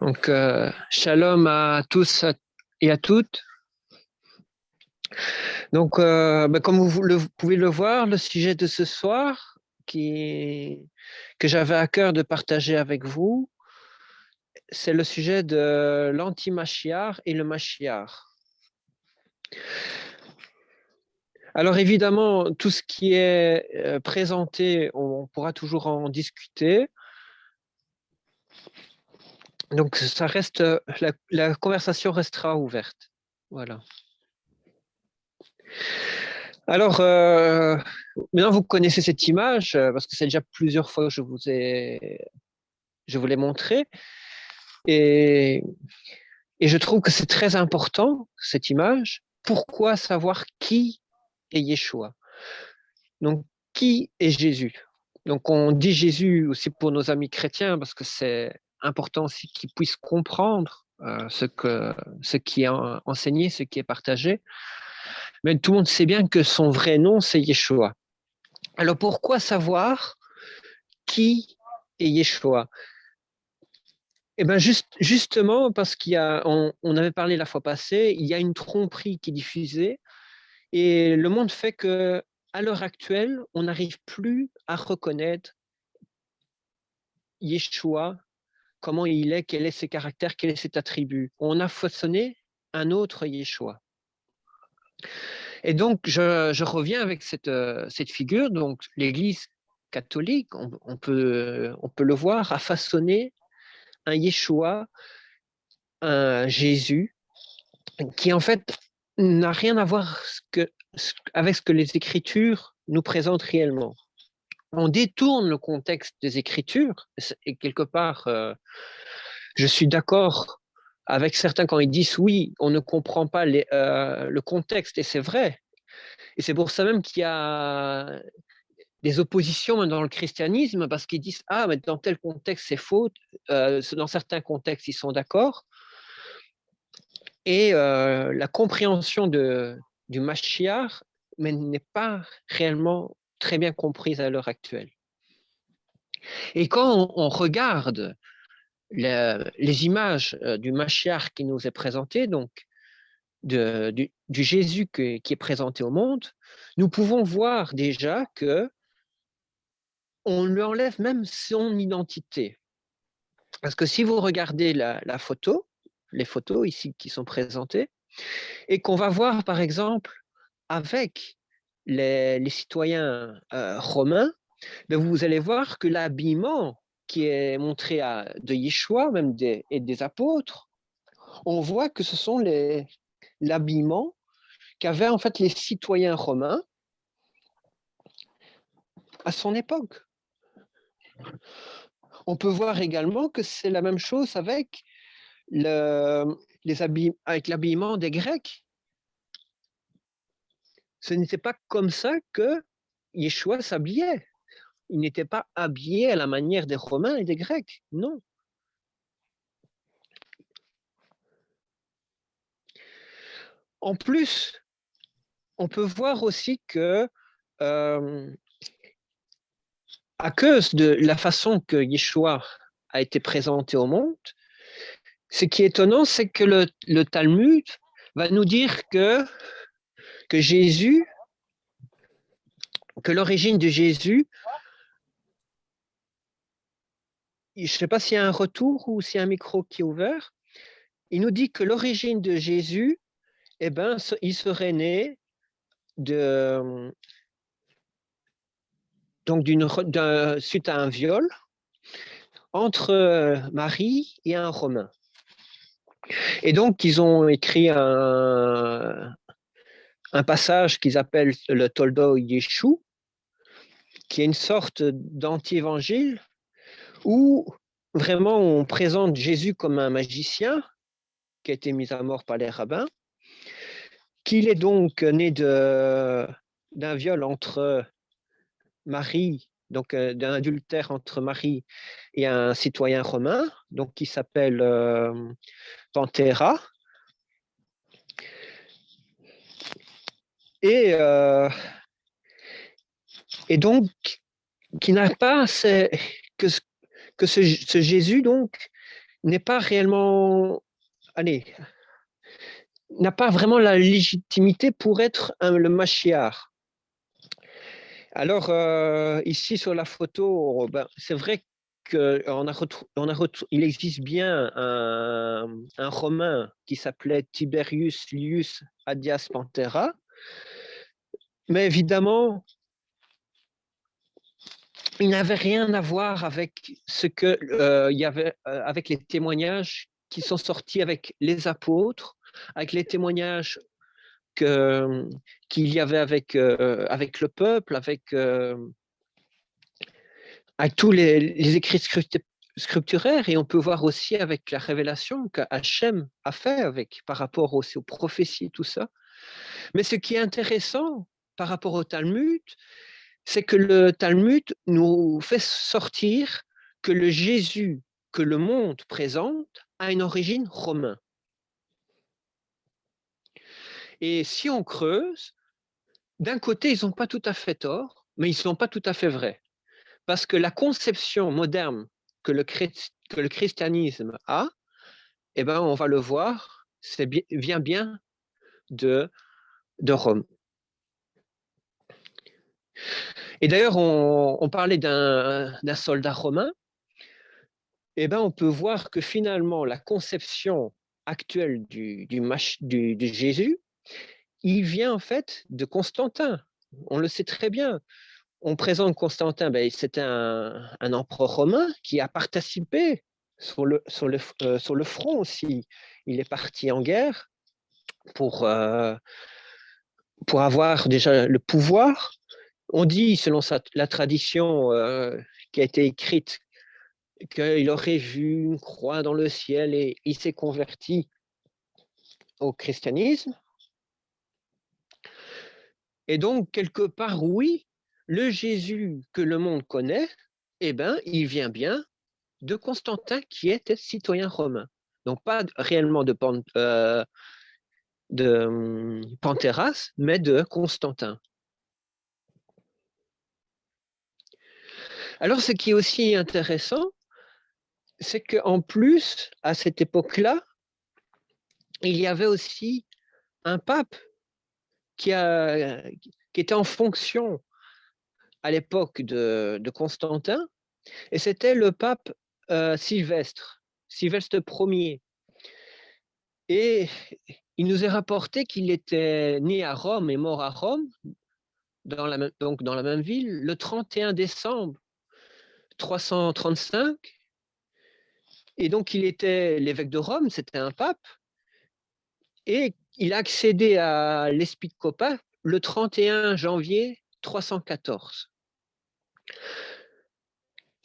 Donc, shalom à tous et à toutes. Donc, comme vous pouvez le voir, le sujet de ce soir que j'avais à cœur de partager avec vous, c'est le sujet de l'anti-Mashiach et le Mashiach. Alors évidemment, tout ce qui est présenté, on pourra toujours en discuter. Donc, ça reste, la conversation restera ouverte. Voilà. Alors, maintenant, vous connaissez cette image parce que c'est déjà plusieurs fois que je vous l'ai montré. Et, et je trouve que c'est très important, cette image. Pourquoi savoir qui est Yeshua? Donc, qui est Jésus? Donc, on dit Jésus aussi pour nos amis chrétiens parce que c'est important aussi qu'ils puissent comprendre ce qui est enseigné, ce qui est partagé. Mais tout le monde sait bien que son vrai nom, c'est Yeshua. Alors, pourquoi savoir qui est Yeshua? Eh bien, justement, parce on avait parlé la fois passée, il y a une tromperie qui est diffusée et le monde fait que, à l'heure actuelle, on n'arrive plus à reconnaître Yeshua, comment il est, quels sont ses caractères, quels sont ses attributs. On a façonné un autre Yeshua. Et donc, je reviens avec cette figure. Donc, l'Église catholique, on peut le voir, a façonné un Yeshua, un Jésus, qui en fait n'a rien à voir avec ce que les Écritures nous présentent réellement. On détourne le contexte des Écritures, et quelque part, je suis d'accord avec certains quand ils disent oui, on ne comprend pas le contexte, et c'est vrai. Et c'est pour ça même qu'il y a des oppositions dans le christianisme, parce qu'ils disent ah, mais dans tel contexte c'est faux, dans certains contextes ils sont d'accord. Et la compréhension du Mashiach n'est pas réellement très bien comprise à l'heure actuelle. Et quand on regarde les images du Mashiach qui nous est présenté, donc du Jésus qui est présenté au monde, nous pouvons voir déjà que on lui enlève même son identité. Parce que si vous regardez la photo, les photos ici qui sont présentées, et qu'on va voir par exemple avec les citoyens romains, ben vous allez voir que l'habillement qui est montré de Yeshua, même et des apôtres, on voit que ce sont l'habillement qu'avaient en fait les citoyens romains à son époque. On peut voir également que c'est la même chose avec l'habillement des Grecs. Ce n'était pas comme ça que Yeshua s'habillait. Il n'était pas habillé à la manière des Romains et des Grecs, non. En plus, on peut voir aussi que, à cause de la façon que Yeshua a été présenté au monde, ce qui est étonnant, c'est que le Talmud va nous dire que Jésus, que l'origine de Jésus, je ne sais pas s'il y a un retour ou s'il y a un micro qui est ouvert, il nous dit que l'origine de Jésus, eh ben, il serait né suite à un viol entre Marie et un Romain. Et donc, ils ont écrit un passage qu'ils appellent le Toldo Yeshu, qui est une sorte d'anti-évangile où vraiment on présente Jésus comme un magicien qui a été mis à mort par les rabbins, qu'il est donc né d'un viol entre Marie, donc d'un adultère entre Marie et un citoyen romain, donc qui s'appelle Pantera. Et donc, qui n'a pas que ce Jésus, donc, n'est pas réellement, allez, n'a pas vraiment la légitimité pour être le Mashiach. Alors, ici sur la photo, ben, c'est vrai qu'il existe bien un Romain qui s'appelait Tiberius Lius Adias Pantera, mais évidemment, il n'avait rien à voir avec ce que il y avait avec les témoignages qui sont sortis avec les apôtres, avec les témoignages qu'il y avait avec le peuple, avec tous les écrits scripturaires, et on peut voir aussi avec la révélation qu'Hachem a fait par rapport aussi aux prophéties, tout ça. Mais ce qui est intéressant par rapport au Talmud, c'est que le Talmud nous fait sortir que le Jésus que le monde présente a une origine romaine. Et si on creuse, d'un côté, ils n'ont pas tout à fait tort, mais ils ne sont pas tout à fait vrais. Parce que la conception moderne que le christianisme a, eh ben, on va le voir, vient bien de Rome. Et d'ailleurs, on parlait d'un soldat romain. Eh ben, on peut voir que finalement, la conception actuelle du Jésus, il vient en fait de Constantin. On le sait très bien. On présente Constantin, ben, c'était un empereur romain qui a participé sur le front aussi. Il est parti en guerre pour avoir déjà le pouvoir. On dit, selon la tradition qui a été écrite, qu'il aurait vu une croix dans le ciel et il s'est converti au christianisme. Et donc, quelque part, oui, le Jésus que le monde connaît, eh ben, il vient bien de Constantin qui était citoyen romain. Donc, pas réellement de Panthéras, mais de Constantin. Alors, ce qui est aussi intéressant, c'est qu'en plus, à cette époque-là, il y avait aussi un pape qui était en fonction à l'époque de Constantin, et c'était le pape Sylvestre Ier. Et il nous est rapporté qu'il était né à Rome et mort à Rome, donc dans la même ville, le 31 décembre 335. Et donc, il était l'évêque de Rome, c'était un pape, et il a accédé à l'épiscopat le 31 janvier 314.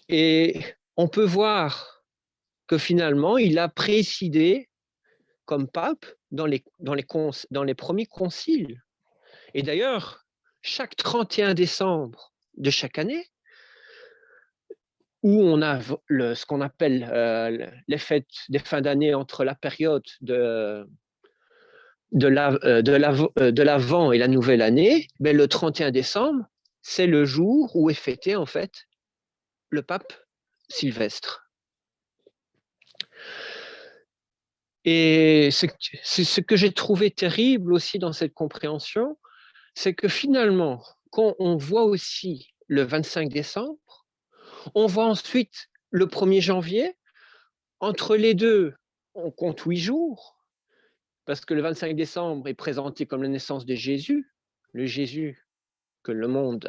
Et on peut voir que finalement, il a présidé comme pape dans les premiers conciles. Et d'ailleurs, chaque 31 décembre de chaque année, où on a ce qu'on appelle les fêtes des fins d'année entre la période de l'Avent et la nouvelle année, mais le 31 décembre, c'est le jour où est fêté en fait le pape Sylvestre. Et c'est ce que j'ai trouvé terrible aussi dans cette compréhension, c'est que finalement, quand on voit aussi le 25 décembre, on voit ensuite le 1er janvier, entre les deux, on compte 8 jours, parce que le 25 décembre est présenté comme la naissance de Jésus, le Jésus que le monde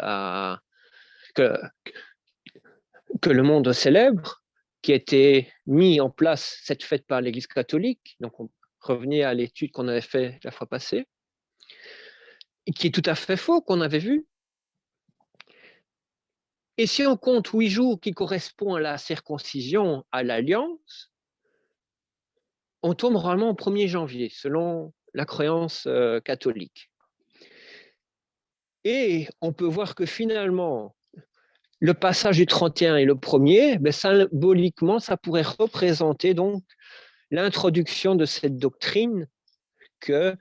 que le monde célèbre, qui a été mis en place cette fête par l'Église catholique. Donc, on revenait à l'étude qu'on avait faite la fois passée, qui est tout à fait faux, qu'on avait vu. Et si on compte 8 jours qui correspondent à la circoncision, à l'alliance, on tombe normalement au 1er janvier, selon la croyance catholique. Et on peut voir que finalement, le passage du 31 et le 1er, ben, symboliquement, ça pourrait représenter donc l'introduction de cette doctrine que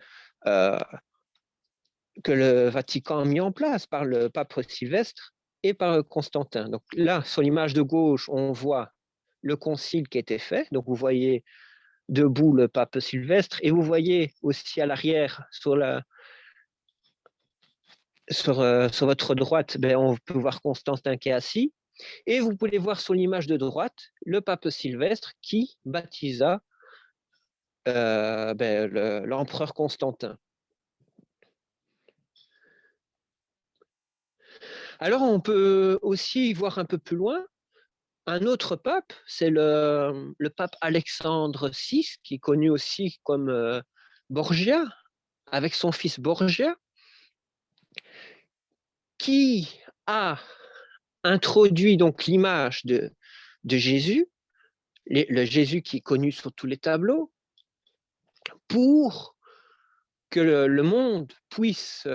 le Vatican a mis en place par le pape Sylvestre et par Constantin. Donc là, sur l'image de gauche, on voit le concile qui était fait. Donc, vous voyez debout le pape Sylvestre et vous voyez aussi à l'arrière sur votre droite, on peut voir Constantin qui est assis. Et vous pouvez voir sur l'image de droite le pape Sylvestre qui baptisa l'empereur Constantin. Alors, on peut aussi voir un peu plus loin un autre pape, c'est le pape Alexandre VI, qui est connu aussi comme Borgia, avec son fils Borgia, qui a introduit donc l'image de Jésus, le Jésus qui est connu sur tous les tableaux, pour que le monde puisse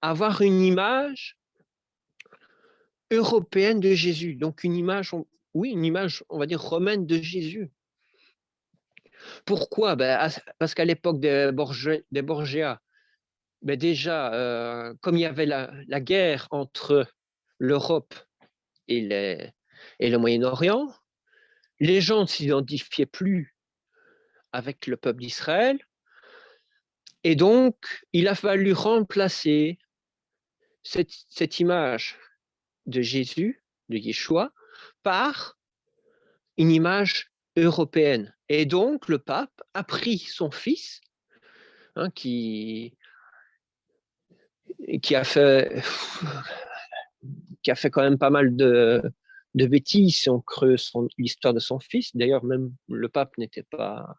avoir une image européenne de Jésus, donc une image, on va dire romaine de Jésus. Pourquoi? Parce qu'à l'époque des Borgia, déjà, comme il y avait la guerre entre l'Europe et le Moyen-Orient, les gens ne s'identifiaient plus avec le peuple d'Israël. Et donc, il a fallu remplacer cette image de Jésus, de Yeshua, par une image européenne. Et donc, le pape a pris son fils, qui a fait quand même pas mal de bêtises si on creuse l'histoire de son fils. D'ailleurs, même le pape n'était pas,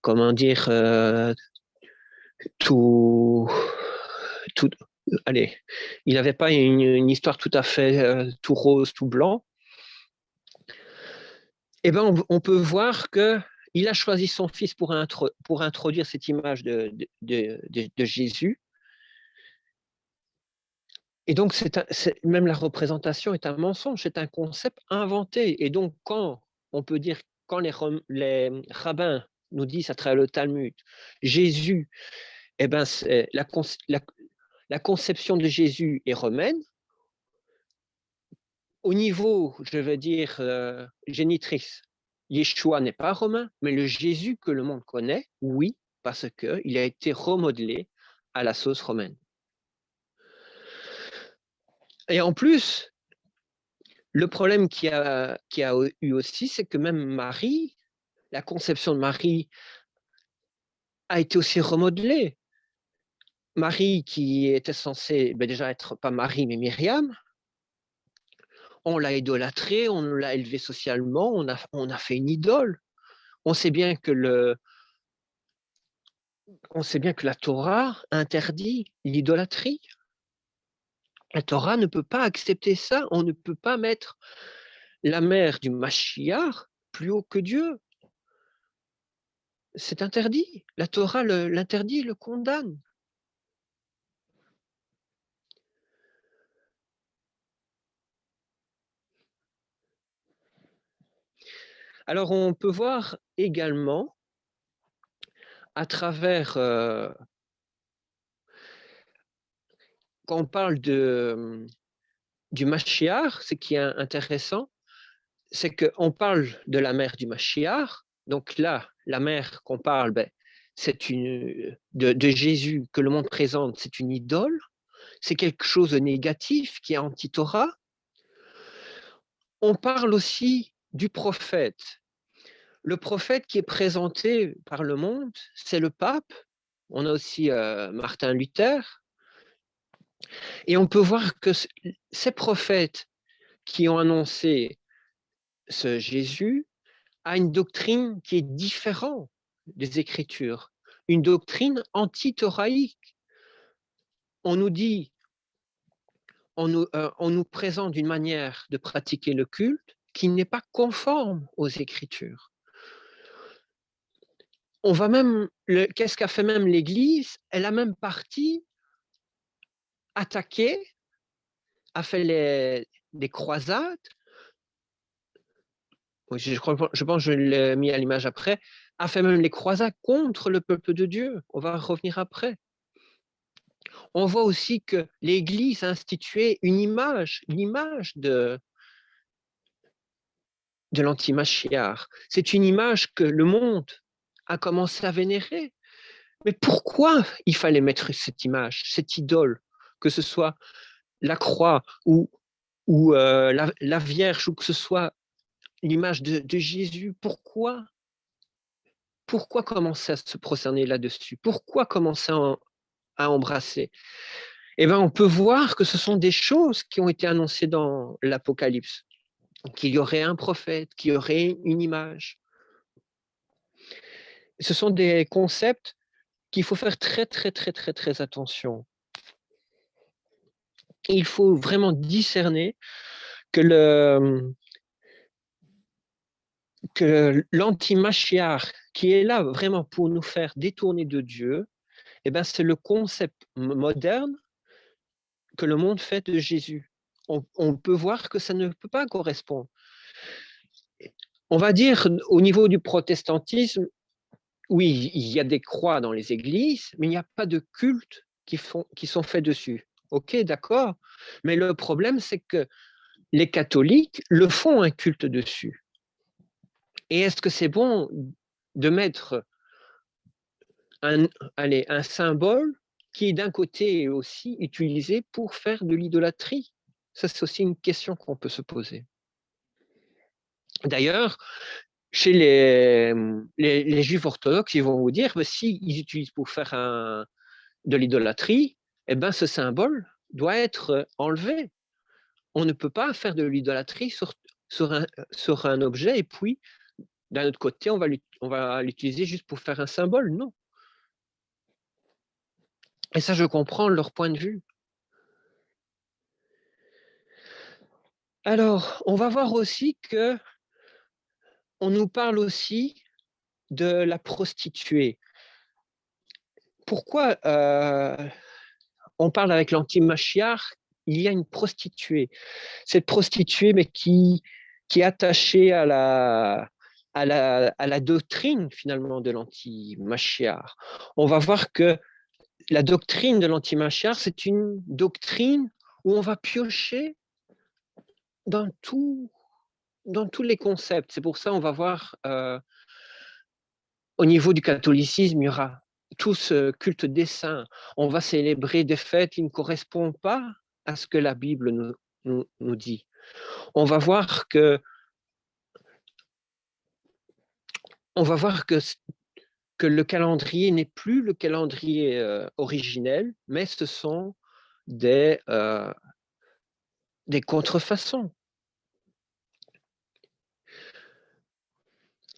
comment dire, tout, allez, il n'avait pas une histoire tout à fait tout rose, tout blanc. Eh ben, on peut voir que il a choisi son fils pour introduire cette image de Jésus. Et donc, même la représentation est un mensonge, c'est un concept inventé. Et donc, on peut dire, quand les rabbins nous disent à travers le Talmud, Jésus, la conception de Jésus est romaine. Au niveau, je veux dire, génitrice, Yeshua n'est pas romain, mais le Jésus que le monde connaît, oui, parce qu'il a été remodelé à la sauce romaine. Et en plus, le problème qu'il y a eu aussi, c'est que même Marie, la conception de Marie a été aussi remodelée. Marie, qui était censée déjà être pas Marie, mais Myriam, on l'a idolâtrée, on l'a élevée socialement, on a fait une idole. On sait bien que la Torah interdit l'idolâtrie. La Torah ne peut pas accepter ça. On ne peut pas mettre la mère du Mashiach plus haut que Dieu. C'est interdit. La Torah l'interdit, le condamne. Alors, on peut voir également, à travers, quand on parle du Mashiach, ce qui est intéressant, c'est qu'on parle de la mère du Mashiach. Donc là, la mère qu'on parle, c'est de Jésus que le monde présente, c'est une idole. C'est quelque chose de négatif qui est anti-Torah. On parle aussi du prophète. Le prophète qui est présenté par le monde, c'est le pape. On a aussi Martin Luther. Et on peut voir que ces prophètes qui ont annoncé ce Jésus a une doctrine qui est différente des Écritures, une doctrine anti-thoraïque. On nous dit, on nous présente une manière de pratiquer le culte qui n'est pas conforme aux Écritures. On va même, qu'est-ce qu'a fait même l'Église? Elle a même parti attaquer, a fait des croisades. Je pense que je l'ai mis à l'image après, a fait même les croisades contre le peuple de Dieu. On va revenir après. On voit aussi que l'Église a institué une image de l'anti-Mashiach. C'est une image que le monde a commencé à vénérer. Mais pourquoi il fallait mettre cette image, cette idole, que ce soit la croix ou la Vierge, ou que ce soit l'image de Jésus? Pourquoi commencer à se prosterner là-dessus? Pourquoi commencer à embrasser? Eh bien, on peut voir que ce sont des choses qui ont été annoncées dans l'Apocalypse, qu'il y aurait un prophète, qu'il y aurait une image. Ce sont des concepts qu'il faut faire très, très, très, très, très attention. Et il faut vraiment discerner que l'anti-Mashiach, qui est là vraiment pour nous faire détourner de Dieu, eh ben, c'est le concept moderne que le monde fait de Jésus. On peut voir que ça ne peut pas correspondre. On va dire, au niveau du protestantisme, oui, il y a des croix dans les églises, mais il n'y a pas de culte qui sont faits dessus. Ok, d'accord. Mais le problème, c'est que les catholiques le font un culte dessus. Et est-ce que c'est bon de mettre un symbole qui, d'un côté, est aussi utilisé pour faire de l'idolâtrie? Ça, c'est aussi une question qu'on peut se poser. D'ailleurs, chez les juifs orthodoxes, ils vont vous dire que s'ils utilisent pour faire de l'idolâtrie, eh ben, ce symbole doit être enlevé. On ne peut pas faire de l'idolâtrie sur un objet et puis, d'un autre côté, on va l'utiliser juste pour faire un symbole. Non. Et ça, je comprends leur point de vue. Alors, on va voir aussi que on nous parle aussi de la prostituée. Pourquoi on parle avec l'anti-Mashiach? Il y a une prostituée. Cette prostituée, mais qui est attachée à la doctrine finalement de l'anti-Mashiach. On va voir que la doctrine de l'anti-Mashiach, c'est une doctrine où on va piocher dans tous les concepts. C'est pour ça qu'on va voir au niveau du catholicisme, il y aura tout ce culte des saints. On va célébrer des fêtes qui ne correspondent pas à ce que la Bible nous dit. On va voir que le calendrier n'est plus le calendrier originel, mais ce sont des contrefaçons.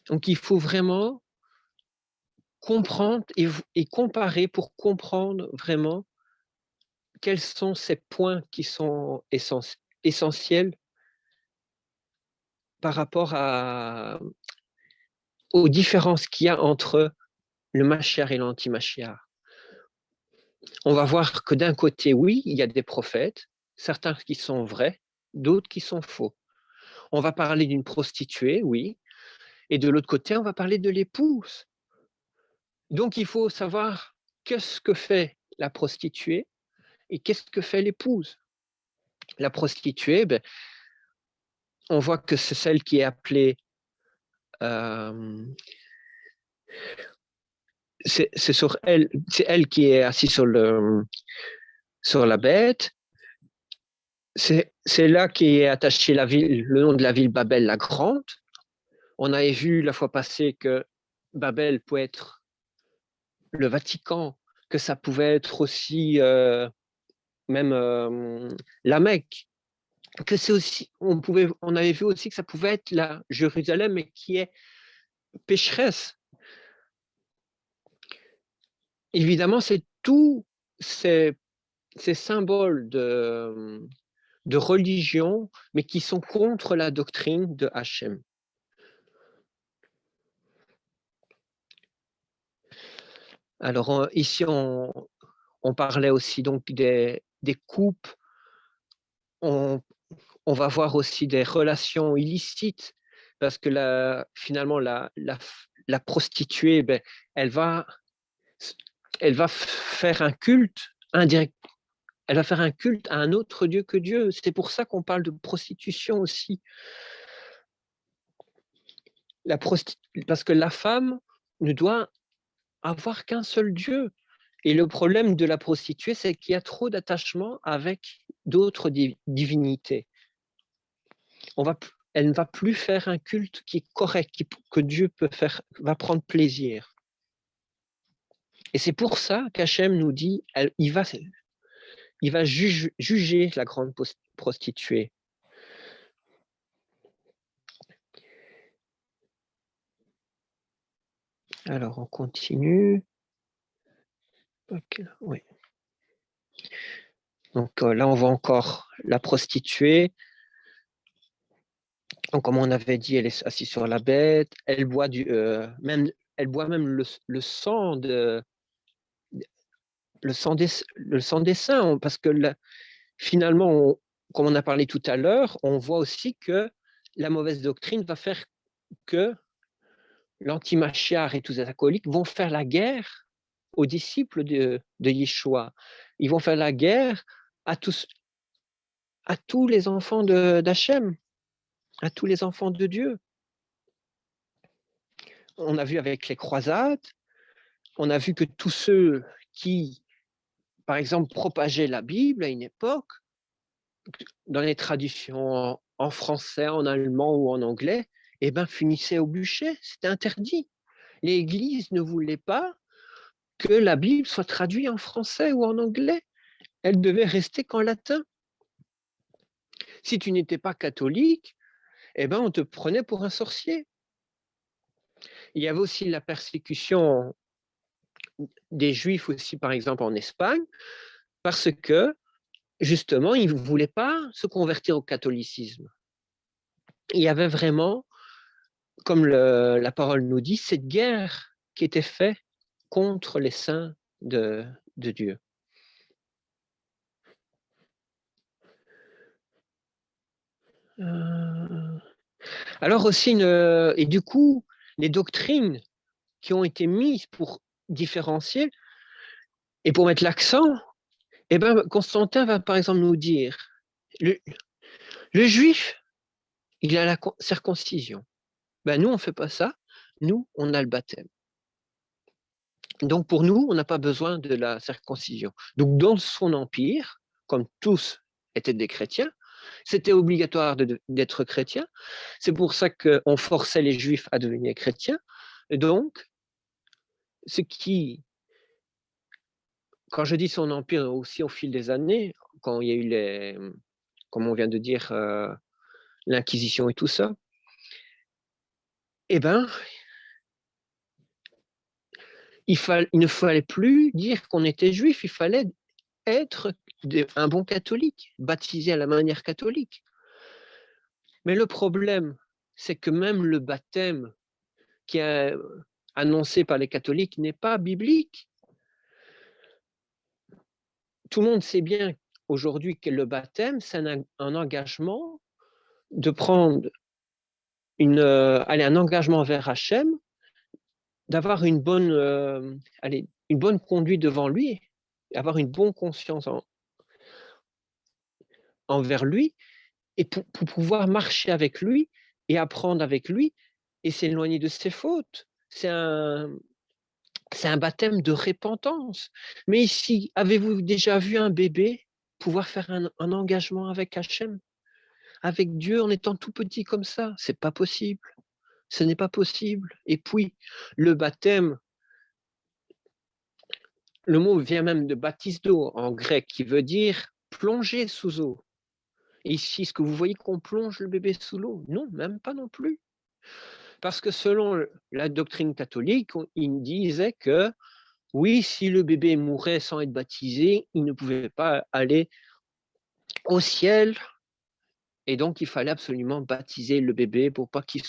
Donc il faut vraiment comprendre et comparer pour comprendre vraiment quels sont ces points qui sont essentiels par rapport aux différences qu'il y a entre le Mashiach et l'anti-Mashiach. On va voir que d'un côté, oui, il y a des prophètes, certains qui sont vrais, d'autres qui sont faux. On va parler d'une prostituée, oui, et de l'autre côté, on va parler de l'épouse. Donc, il faut savoir qu'est-ce que fait la prostituée et qu'est-ce que fait l'épouse. La prostituée, on voit que c'est celle qui est appelée c'est elle qui est assise sur la bête. C'est là qu'est attaché le nom de la ville Babel la Grande. On avait vu la fois passée que Babel pouvait être le Vatican, que ça pouvait être aussi même la Mecque, que c'est aussi, on avait vu aussi que ça pouvait être la Jérusalem, mais qui est pécheresse. Évidemment, c'est tous ces symboles de religion, mais qui sont contre la doctrine de Hachem. Alors ici, on parlait aussi donc des coupes. On va voir aussi des relations illicites, parce que finalement, la prostituée, elle va faire un culte indirect. Elle va faire un culte à un autre Dieu que Dieu. C'est pour ça qu'on parle de prostitution aussi. parce que la femme ne doit avoir qu'un seul Dieu. Et le problème de la prostituée, c'est qu'il y a trop d'attachement avec d'autres divinités. Elle ne va plus faire un culte qui est correct, que Dieu va prendre plaisir. Et c'est pour ça qu'Hachem nous dit, il va juger la grande prostituée. Alors, on continue. Okay, oui. Donc là, on voit encore la prostituée. Donc, comme on avait dit, elle est assise sur la bête. Elle boit même le sang des saints, parce que finalement, comme on a parlé tout à l'heure, on voit aussi que la mauvaise doctrine va faire que l'antimachiar et tous les acolytes vont faire la guerre aux disciples de Yeshua. Ils vont faire la guerre à tous les enfants d'Hachem, à tous les enfants de Dieu. On a vu avec les croisades, on a vu que tous ceux qui, par exemple, propageaient la Bible à une époque, dans les traditions en français, en allemand ou en anglais, eh ben, finissaient au bûcher, c'était interdit. L'Église ne voulait pas que la Bible soit traduite en français ou en anglais. Elle devait rester qu'en latin. Si tu n'étais pas catholique, eh ben, on te prenait pour un sorcier. Il y avait aussi la persécution des Juifs aussi, par exemple, en Espagne, parce que, justement, ils ne voulaient pas se convertir au catholicisme. Il y avait vraiment, comme la parole nous dit, cette guerre qui était faite contre les saints de Dieu. Alors aussi, et du coup, les doctrines qui ont été mises pour différencier et pour mettre l'accent, eh ben, Constantin va par exemple nous dire, le juif, il a la circoncision. Ben, nous, on ne fait pas ça. Nous, on a le baptême. Donc, pour nous, on n'a pas besoin de la circoncision. Donc, dans son empire, comme tous étaient des chrétiens, c'était obligatoire d'être chrétien. C'est pour ça qu'on forçait les juifs à devenir chrétiens. Et donc, quand je dis son empire aussi au fil des années, quand il y a eu comme on vient de dire, l'Inquisition et tout ça, eh ben, il ne fallait plus dire qu'on était juif, il fallait être un bon catholique, baptisé à la manière catholique. Mais le problème, c'est que même le baptême qui est annoncé par les catholiques n'est pas biblique. Tout le monde sait bien aujourd'hui que le baptême, c'est un engagement de prendre un engagement vers Hachem, d'avoir une bonne conduite devant lui, avoir une bonne conscience envers lui, et pour pouvoir marcher avec lui et apprendre avec lui et s'éloigner de ses fautes. C'est un baptême de repentance. Mais ici, avez-vous déjà vu un bébé pouvoir faire un engagement avec Hachem, avec Dieu en étant tout petit comme ça? C'est pas possible. Ce n'est pas possible. Et puis, le baptême, le mot vient même de baptisto en grec, qui veut dire plonger sous eau. Et ici, est-ce que vous voyez qu'on plonge le bébé sous l'eau? Non, même pas non plus. Parce que selon la doctrine catholique, il disait que oui, si le bébé mourait sans être baptisé, il ne pouvait pas aller au ciel. Et donc, il fallait absolument baptiser le bébé pour pas qu'il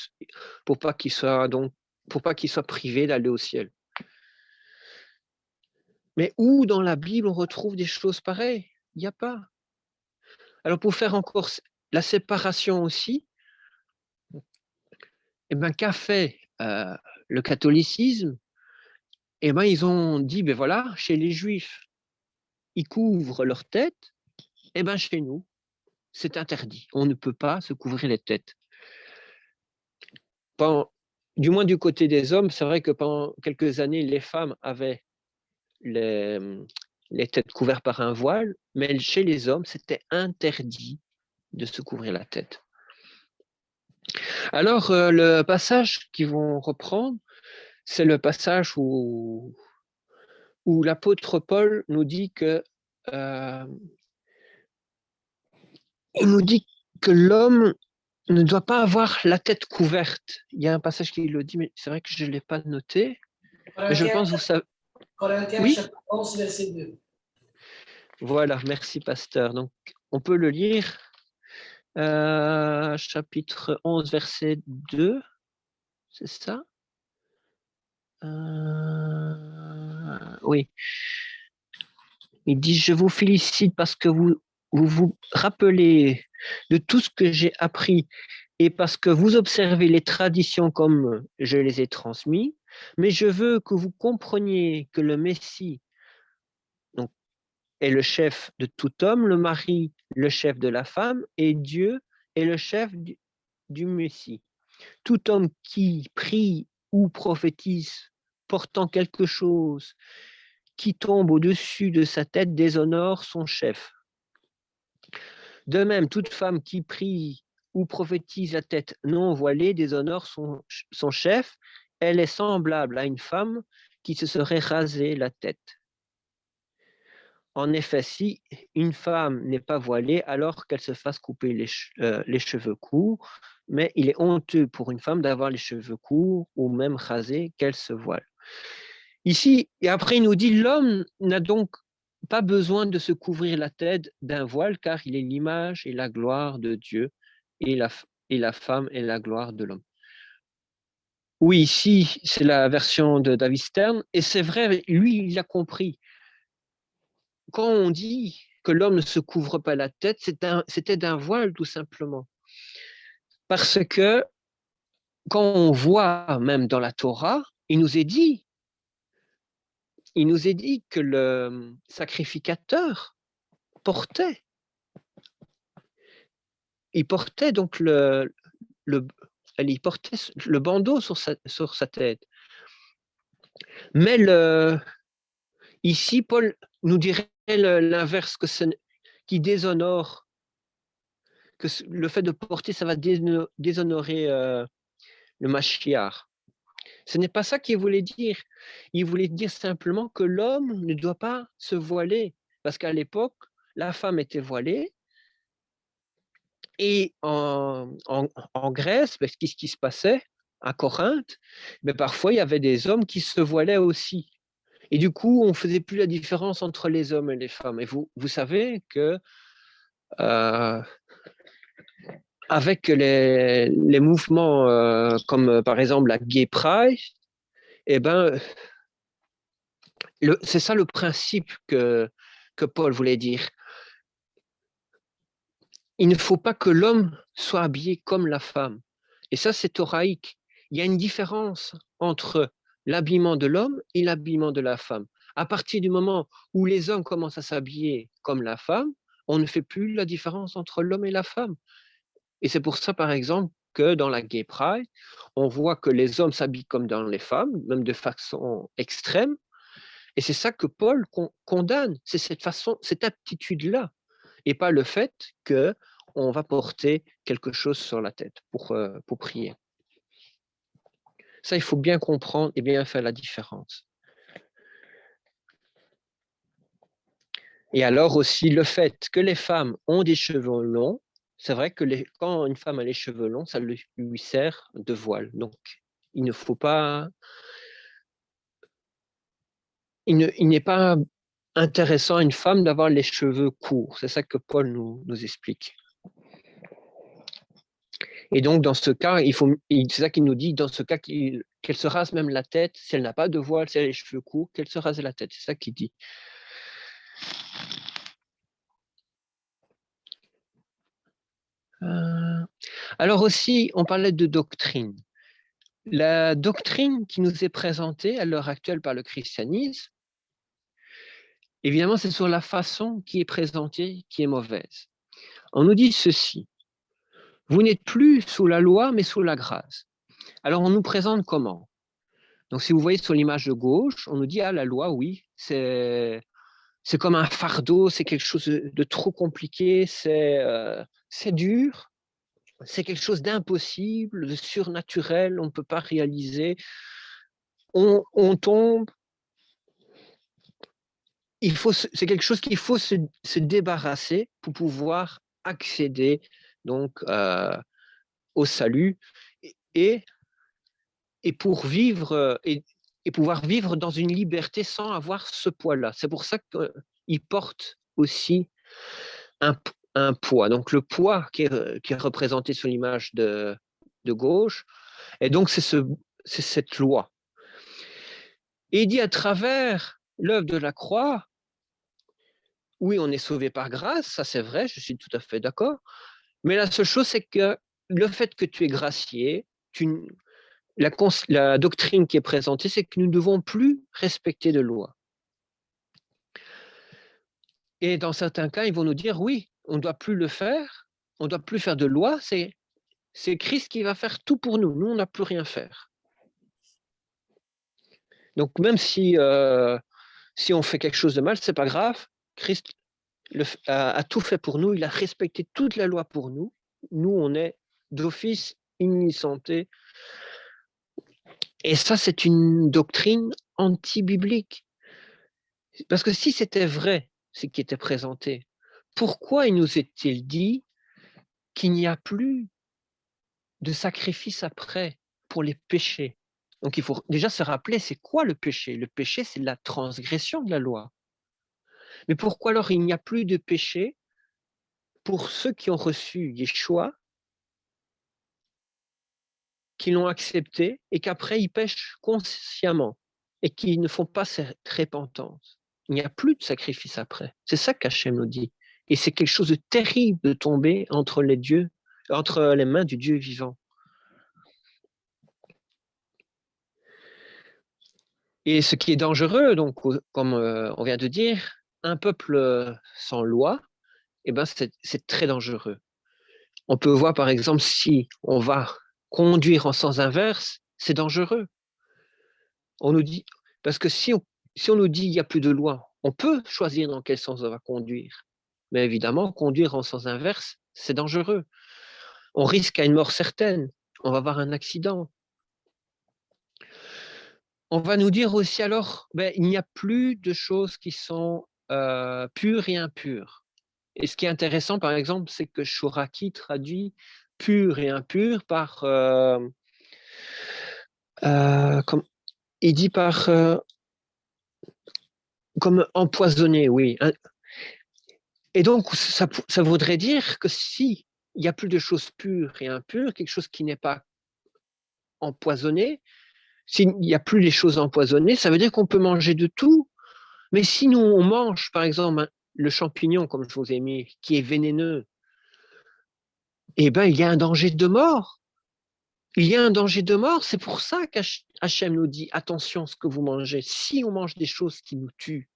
soit privé d'aller au ciel. Mais où dans la Bible on retrouve des choses pareilles? Il n'y a pas. Alors, pour faire encore la séparation aussi, eh ben, qu'a fait le catholicisme? Eh ben, ils ont dit, ben voilà, chez les Juifs, ils couvrent leur tête, eh ben, chez nous, c'est interdit. On ne peut pas se couvrir les têtes. du moins du côté des hommes, c'est vrai que pendant quelques années, les femmes avaient les, les têtes couvertes par un voile, mais chez les hommes, c'était interdit de se couvrir la tête. Alors, le passage qu'ils vont reprendre, c'est le passage où l'apôtre Paul nous dit que il nous dit que l'homme ne doit pas avoir la tête couverte. Il y a un passage qui le dit, mais c'est vrai que je ne l'ai pas noté. Mais je pense que vous savez. Corinthiens, Oui, chapitre 11, verset 2. voilà, merci pasteur. Donc, on peut le lire. Chapitre 11, verset 2, c'est ça? Oui. Il dit, je vous félicite parce que vous rappelez de tout ce que j'ai appris et parce que vous observez les traditions comme je les ai transmises, mais je veux que vous compreniez que le Messie donc, est le chef de tout homme, le mari, le chef de la femme, et Dieu est le chef du Messie. Tout homme qui prie ou prophétise portant quelque chose qui tombe au-dessus de sa tête déshonore son chef. De même, toute femme qui prie ou prophétise la tête non voilée déshonore son chef. Elle est semblable à une femme qui se serait rasée la tête. En effet, si une femme n'est pas voilée, alors qu'elle se fasse couper les cheveux courts, mais il est honteux pour une femme d'avoir les cheveux courts ou même rasés qu'elle se voile. Ici, et après il nous dit, l'homme n'a donc pas besoin de se couvrir la tête d'un voile, car il est l'image et la gloire de Dieu, et la femme est la gloire de l'homme. Oui, ici, c'est la version de David Stern, et c'est vrai, lui, il a compris. Quand on dit que l'homme ne se couvre pas la tête, c'était d'un voile, tout simplement. Parce que quand on voit, même dans la Torah, il nous est dit que le sacrificateur portait donc il portait le bandeau sur sa tête. Mais ici, Paul nous dirait l'inverse, qui déshonore, que le fait de porter, ça va déshonorer le Mashiach. Ce n'est pas ça qu'il voulait dire. Il voulait dire simplement que l'homme ne doit pas se voiler, parce qu'à l'époque, la femme était voilée. Et en Grèce, qu'est-ce qui se passait à Corinthe? Mais parfois, il y avait des hommes qui se voilaient aussi. Et du coup, on ne faisait plus la différence entre les hommes et les femmes. Et vous savez que avec les mouvements comme par exemple la Gay Pride, eh ben, c'est ça le principe que Paul voulait dire. Il ne faut pas que l'homme soit habillé comme la femme. Et ça, c'est thoraïque. Il y a une différence entre l'habillement de l'homme et l'habillement de la femme. À partir du moment où les hommes commencent à s'habiller comme la femme, on ne fait plus la différence entre l'homme et la femme. Et c'est pour ça, par exemple, que dans la Gay Pride, on voit que les hommes s'habillent comme dans les femmes, même de façon extrême. Et c'est ça que Paul condamne, c'est cette aptitude-là, et pas le fait qu'on va porter quelque chose sur la tête pour prier. Ça, il faut bien comprendre et bien faire la différence. Et alors aussi, le fait que les femmes ont des cheveux longs, c'est vrai que quand une femme a les cheveux longs, ça lui sert de voile. Donc, il ne faut pas... Il n'est pas intéressant à une femme d'avoir les cheveux courts. C'est ça que Paul nous explique. Et donc, dans ce cas, c'est ça qu'il nous dit, dans ce cas, qu'elle se rase même la tête, si elle n'a pas de voile, si elle a les cheveux courts, qu'elle se rase la tête. C'est ça qu'il dit. Alors aussi, on parlait de doctrine. La doctrine qui nous est présentée à l'heure actuelle par le christianisme, évidemment, c'est sur la façon qui est présentée qui est mauvaise. On nous dit ceci: vous n'êtes plus sous la loi, mais sous la grâce. Alors, on nous présente comment? Donc, si vous voyez sur l'image de gauche, on nous dit, ah, la loi, oui, c'est comme un fardeau, c'est quelque chose de trop compliqué, c'est dur, c'est quelque chose d'impossible, de surnaturel, on ne peut pas réaliser. On tombe. C'est quelque chose qu'il faut se débarrasser pour pouvoir accéder donc au salut et, et pour vivre et pouvoir vivre dans une liberté sans avoir ce poids-là. C'est pour ça qu'il porte aussi un, un poids. Donc le poids qui est représenté sur l'image de gauche, et donc c'est cette loi. Et il dit à travers l'œuvre de la croix, oui, on est sauvé par grâce, ça c'est vrai, je suis tout à fait d'accord. Mais la seule chose, c'est que le fait que tu es gracié, la doctrine qui est présentée, c'est que nous ne devons plus respecter de loi. Et dans certains cas, ils vont nous dire, oui, on ne doit plus le faire, on ne doit plus faire de loi, c'est Christ qui va faire tout pour nous, nous, on n'a plus rien à faire. Donc même si on fait quelque chose de mal, c'est pas grave, Christ a tout fait pour nous, il a respecté toute la loi pour nous, nous, on est d'office innocentés. Et ça, c'est une doctrine anti-biblique. Parce que si c'était vrai, ce qui était présenté, pourquoi il nous est-il dit qu'il n'y a plus de sacrifice après pour les péchés? Donc il faut déjà se rappeler, c'est quoi le péché? Le péché, c'est la transgression de la loi. Mais pourquoi alors il n'y a plus de péché pour ceux qui ont reçu Yeshua, qui l'ont accepté et qu'après ils pêchent consciemment et qui ne font pas cette repentance? Il n'y a plus de sacrifice après. C'est ça qu'Hachem nous dit. Et c'est quelque chose de terrible de tomber entre les mains du Dieu vivant. Et ce qui est dangereux, donc, comme on vient de dire, un peuple sans loi, eh ben c'est très dangereux. On peut voir, par exemple, si on va conduire en sens inverse, c'est dangereux. On nous dit, parce que si on nous dit qu'il n'y a plus de loi, on peut choisir dans quel sens on va conduire. Mais évidemment, conduire en sens inverse, c'est dangereux. On risque à une mort certaine. On va avoir un accident. On va nous dire aussi alors, il n'y a plus de choses qui sont pures et impures. Et ce qui est intéressant, par exemple, c'est que Chouraki traduit pur et impur par, il dit par comme empoisonné, oui. Et donc, ça voudrait dire que si il n'y a plus de choses pures et impures, quelque chose qui n'est pas empoisonné, s'il n'y a plus les choses empoisonnées, ça veut dire qu'on peut manger de tout. Mais si nous, on mange, par exemple, le champignon, comme je vous ai mis, qui est vénéneux, eh ben, il y a un danger de mort. Il y a un danger de mort. C'est pour ça qu'Hachem nous dit, attention à ce que vous mangez. Si on mange des choses qui nous tuent,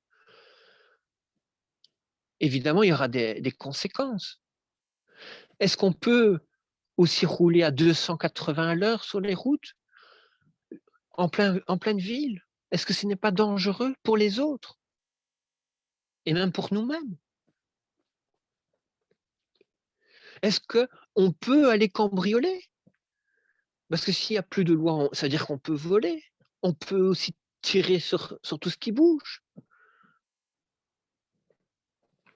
évidemment, il y aura des conséquences. Est-ce qu'on peut aussi rouler à 280 à l'heure sur les routes, en pleine ville? Est-ce que ce n'est pas dangereux pour les autres et même pour nous-mêmes? Est-ce qu'on peut aller cambrioler? Parce que s'il n'y a plus de loi, ça veut dire qu'on peut voler. On peut aussi tirer sur tout ce qui bouge.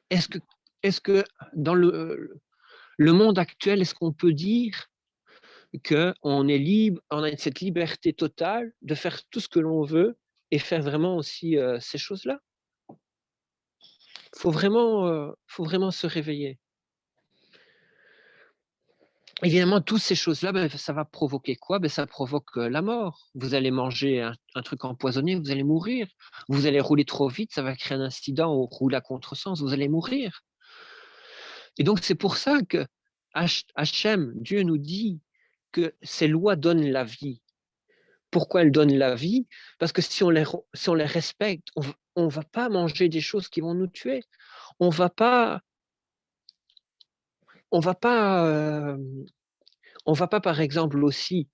Est-ce que dans le monde actuel, est-ce qu'on peut dire qu'on est libre, on a cette liberté totale de faire tout ce que l'on veut et faire vraiment aussi ces choses-là? Faut vraiment se réveiller. Évidemment, toutes ces choses-là, ça va provoquer quoi? Ça provoque la mort. Vous allez manger un truc empoisonné, vous allez mourir. Vous allez rouler trop vite, ça va créer un accident ou rouler à contresens, vous allez mourir. Et donc, c'est pour ça que Hachem, Dieu nous dit que ces lois donnent la vie. Pourquoi elles donnent la vie? Parce que si on les respecte, on ne va pas manger des choses qui vont nous tuer. On va pas, on va pas, par exemple, aussi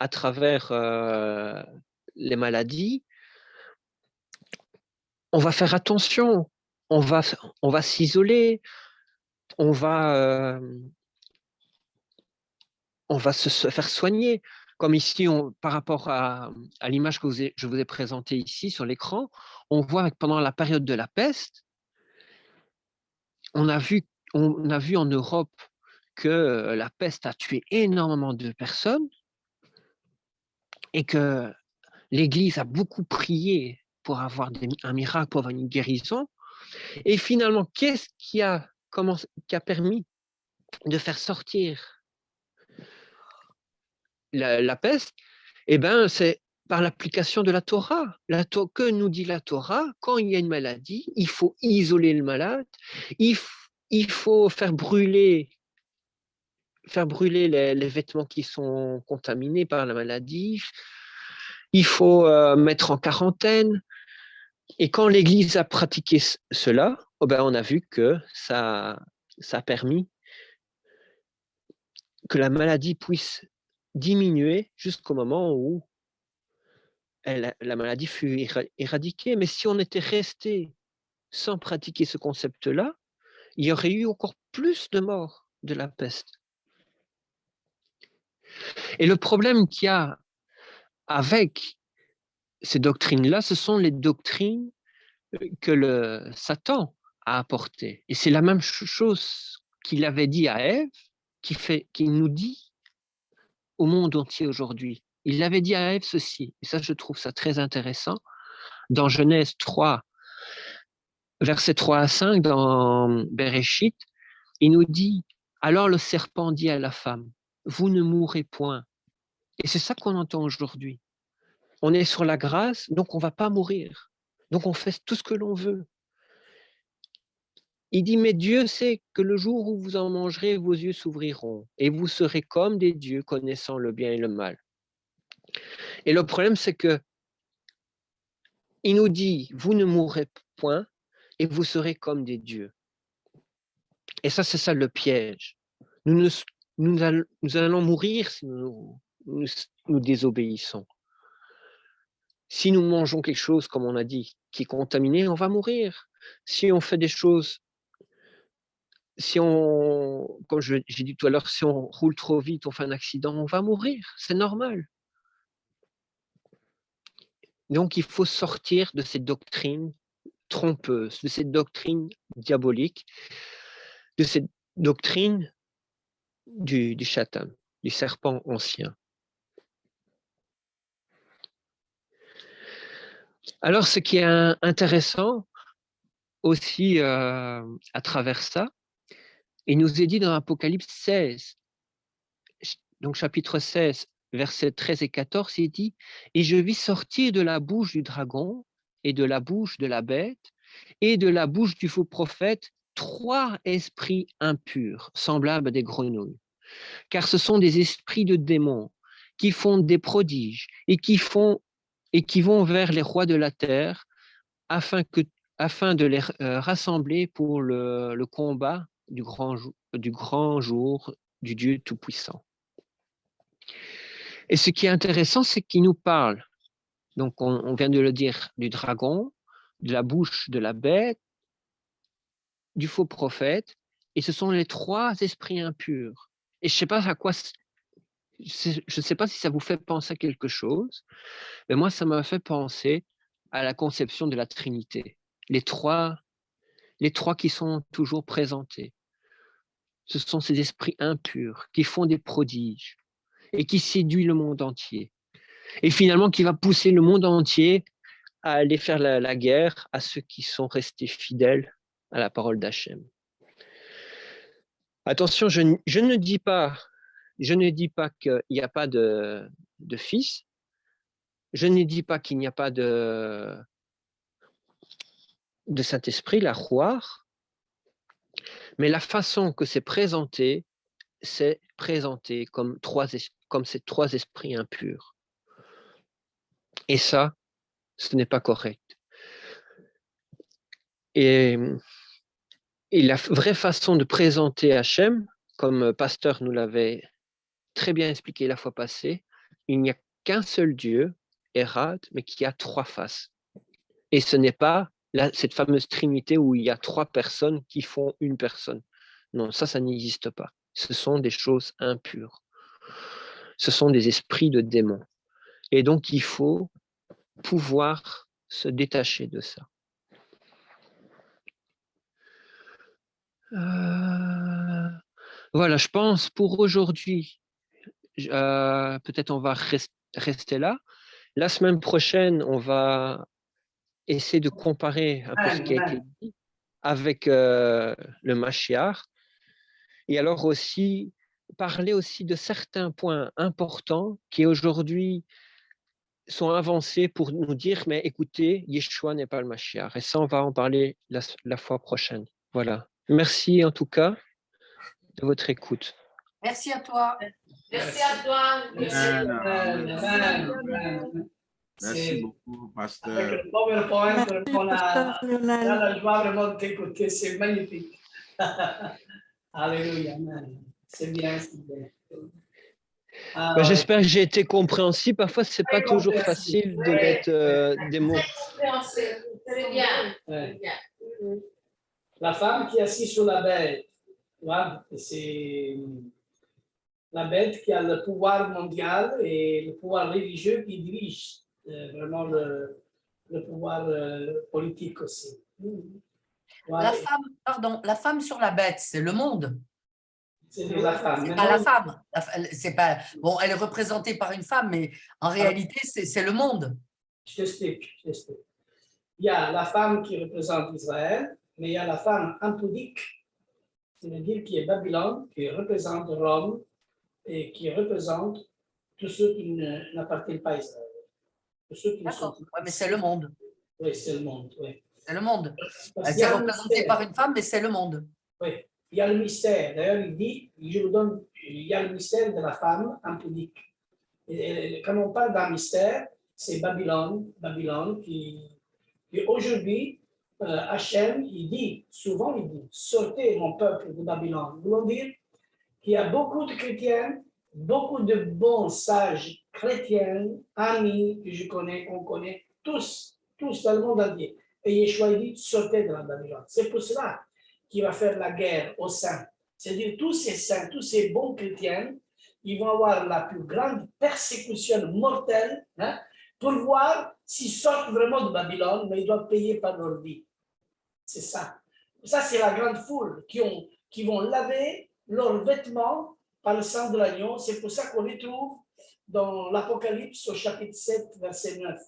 à travers les maladies, on va faire attention, on va s'isoler, on va se faire soigner. Comme ici, par rapport à l'image que je vous ai présentée ici sur l'écran, on voit que pendant la période de la peste, on a vu en Europe que la peste a tué énormément de personnes et que l'Église a beaucoup prié pour avoir un miracle, pour avoir une guérison. Et finalement, qu'est-ce qui a permis de faire sortir la peste? Eh bien, c'est par l'application de la Torah. Que nous dit la Torah? Quand il y a une maladie, il faut isoler le malade, il faut faire brûler les vêtements qui sont contaminés par la maladie, il faut mettre en quarantaine. Et quand l'Église a pratiqué cela, on a vu que ça a permis que la maladie puisse diminuer jusqu'au moment où la maladie fut éradiquée. Mais si on était resté sans pratiquer ce concept-là, il y aurait eu encore plus de morts de la peste. Et le problème qu'il y a avec ces doctrines-là, ce sont les doctrines que le Satan a apportées. Et c'est la même chose qu'il avait dit à Ève, qu'il nous dit au monde entier aujourd'hui. Il avait dit à Ève ceci, et ça je trouve ça très intéressant, dans Genèse 3, versets 3 à 5, dans Bereshit, il nous dit, alors le serpent dit à la femme, vous ne mourrez point. Et c'est ça qu'on entend aujourd'hui. On est sur la grâce, donc on ne va pas mourir. Donc on fait tout ce que l'on veut. Il dit, mais Dieu sait que le jour où vous en mangerez, vos yeux s'ouvriront et vous serez comme des dieux connaissant le bien et le mal. Et le problème, c'est que il nous dit, vous ne mourrez point et vous serez comme des dieux. Et ça, c'est ça le piège. Nous allons mourir si nous désobéissons. Si nous mangeons quelque chose, comme on a dit, qui est contaminé, on va mourir. Si on fait des choses, comme j'ai dit tout à l'heure, si on roule trop vite, on fait un accident, on va mourir. C'est normal. Donc, il faut sortir de cette doctrine trompeuse, de cette doctrine diabolique, de cette doctrine du Shatan, du serpent ancien. Alors, ce qui est intéressant aussi à travers ça, il nous est dit dans Apocalypse 16, donc chapitre 16, versets 13 et 14, il dit « Et je vis sortir de la bouche du dragon et de la bouche de la bête et de la bouche du faux prophète 3 esprits impurs, semblables à des grenouilles. Car ce sont des esprits de démons qui font des prodiges et qui vont vers les rois de la terre afin de les rassembler pour le combat du grand jour du Dieu Tout-Puissant. » Et ce qui est intéressant, c'est qu'il nous parle, donc on vient de le dire, du dragon, de la bouche de la bête, du faux prophète, et ce sont les 3 esprits impurs. Et je ne sais pas si ça vous fait penser à quelque chose, mais moi, ça m'a fait penser à la conception de la Trinité. Les trois qui sont toujours présentés. Ce sont ces esprits impurs qui font des prodiges et qui séduisent le monde entier. Et finalement, qui va pousser le monde entier à aller faire la guerre à ceux qui sont restés fidèles à la parole d'Hachem. Attention, je ne dis pas qu'il n'y a pas de fils. Je ne dis pas qu'il n'y a pas de Saint-Esprit, la Ruach, mais la façon que c'est présenté comme ces 3 esprits impurs. Et ça, ce n'est pas correct. Et la vraie façon de présenter Hachem, comme Pasteur nous l'avait très bien expliqué la fois passée, il n'y a qu'un seul Dieu, Erad, mais qui a 3 faces. Et ce n'est pas cette fameuse trinité où il y a 3 personnes qui font une personne. Non, ça n'existe pas. Ce sont des choses impures. Ce sont des esprits de démons. Et donc, il faut pouvoir se détacher de ça. Voilà, je pense pour aujourd'hui, peut-être on va rester là. La semaine prochaine, on va essayer de comparer un peu ce qui a été dit avec le Mashiach. Et alors aussi, parler aussi de certains points importants qui aujourd'hui sont avancés pour nous dire, mais écoutez, Yeshua n'est pas le Mashiach. Et ça, on va en parler la fois prochaine. Voilà. Merci en tout cas de votre écoute. Merci à toi. Merci à toi. Merci beaucoup, pasteur. Avec le PowerPoint, on a la joie vraiment de t'écouter. C'est magnifique. Alléluia. C'est bien, c'est bien. J'espère que j'ai été compréhensible. Parfois, ce n'est pas toujours facile de mettre des mots. Très bien. Ouais. La femme qui est assise sur la bête, c'est la bête qui a le pouvoir mondial et le pouvoir religieux qui dirige vraiment le pouvoir politique aussi. La femme, la femme sur la bête, c'est le monde. C'est la femme. C'est pas la femme. C'est pas, bon, elle est représentée par une femme, mais en réalité, c'est le monde. Je t'explique. Il y a la femme qui représente Israël, mais il y a la femme impudique, c'est-à-dire qui est Babylone, qui représente Rome et qui représente tous ceux qui n'appartiennent pas à Israël. D'accord, ouais, mais c'est le monde. Oui, c'est le monde. Oui. C'est le monde. Elle est représentée par une femme, mais c'est le monde. Oui, il y a le mystère. D'ailleurs, il dit, je vous donne, il y a le mystère de la femme impudique. Et quand on parle d'un mystère, c'est Babylone qui aujourd'hui, Hachem, souvent il dit, sortez mon peuple de Babylone. Voulant dire qu'il y a beaucoup de chrétiens, beaucoup de bons sages chrétiens, amis que je connais, qu'on connaît, tous dans le monde entier. Et Yeshua dit, sortez de la Babylone. C'est pour cela qu'il va faire la guerre aux saints. C'est-à-dire tous ces saints, tous ces bons chrétiens, ils vont avoir la plus grande persécution mortelle, pour voir s'ils sortent vraiment de Babylone, mais ils doivent payer par leur vie. C'est ça. Ça, c'est la grande foule qui vont laver leurs vêtements par le sang de l'agneau. C'est pour ça qu'on les trouve dans l'Apocalypse au chapitre 7, verset 9.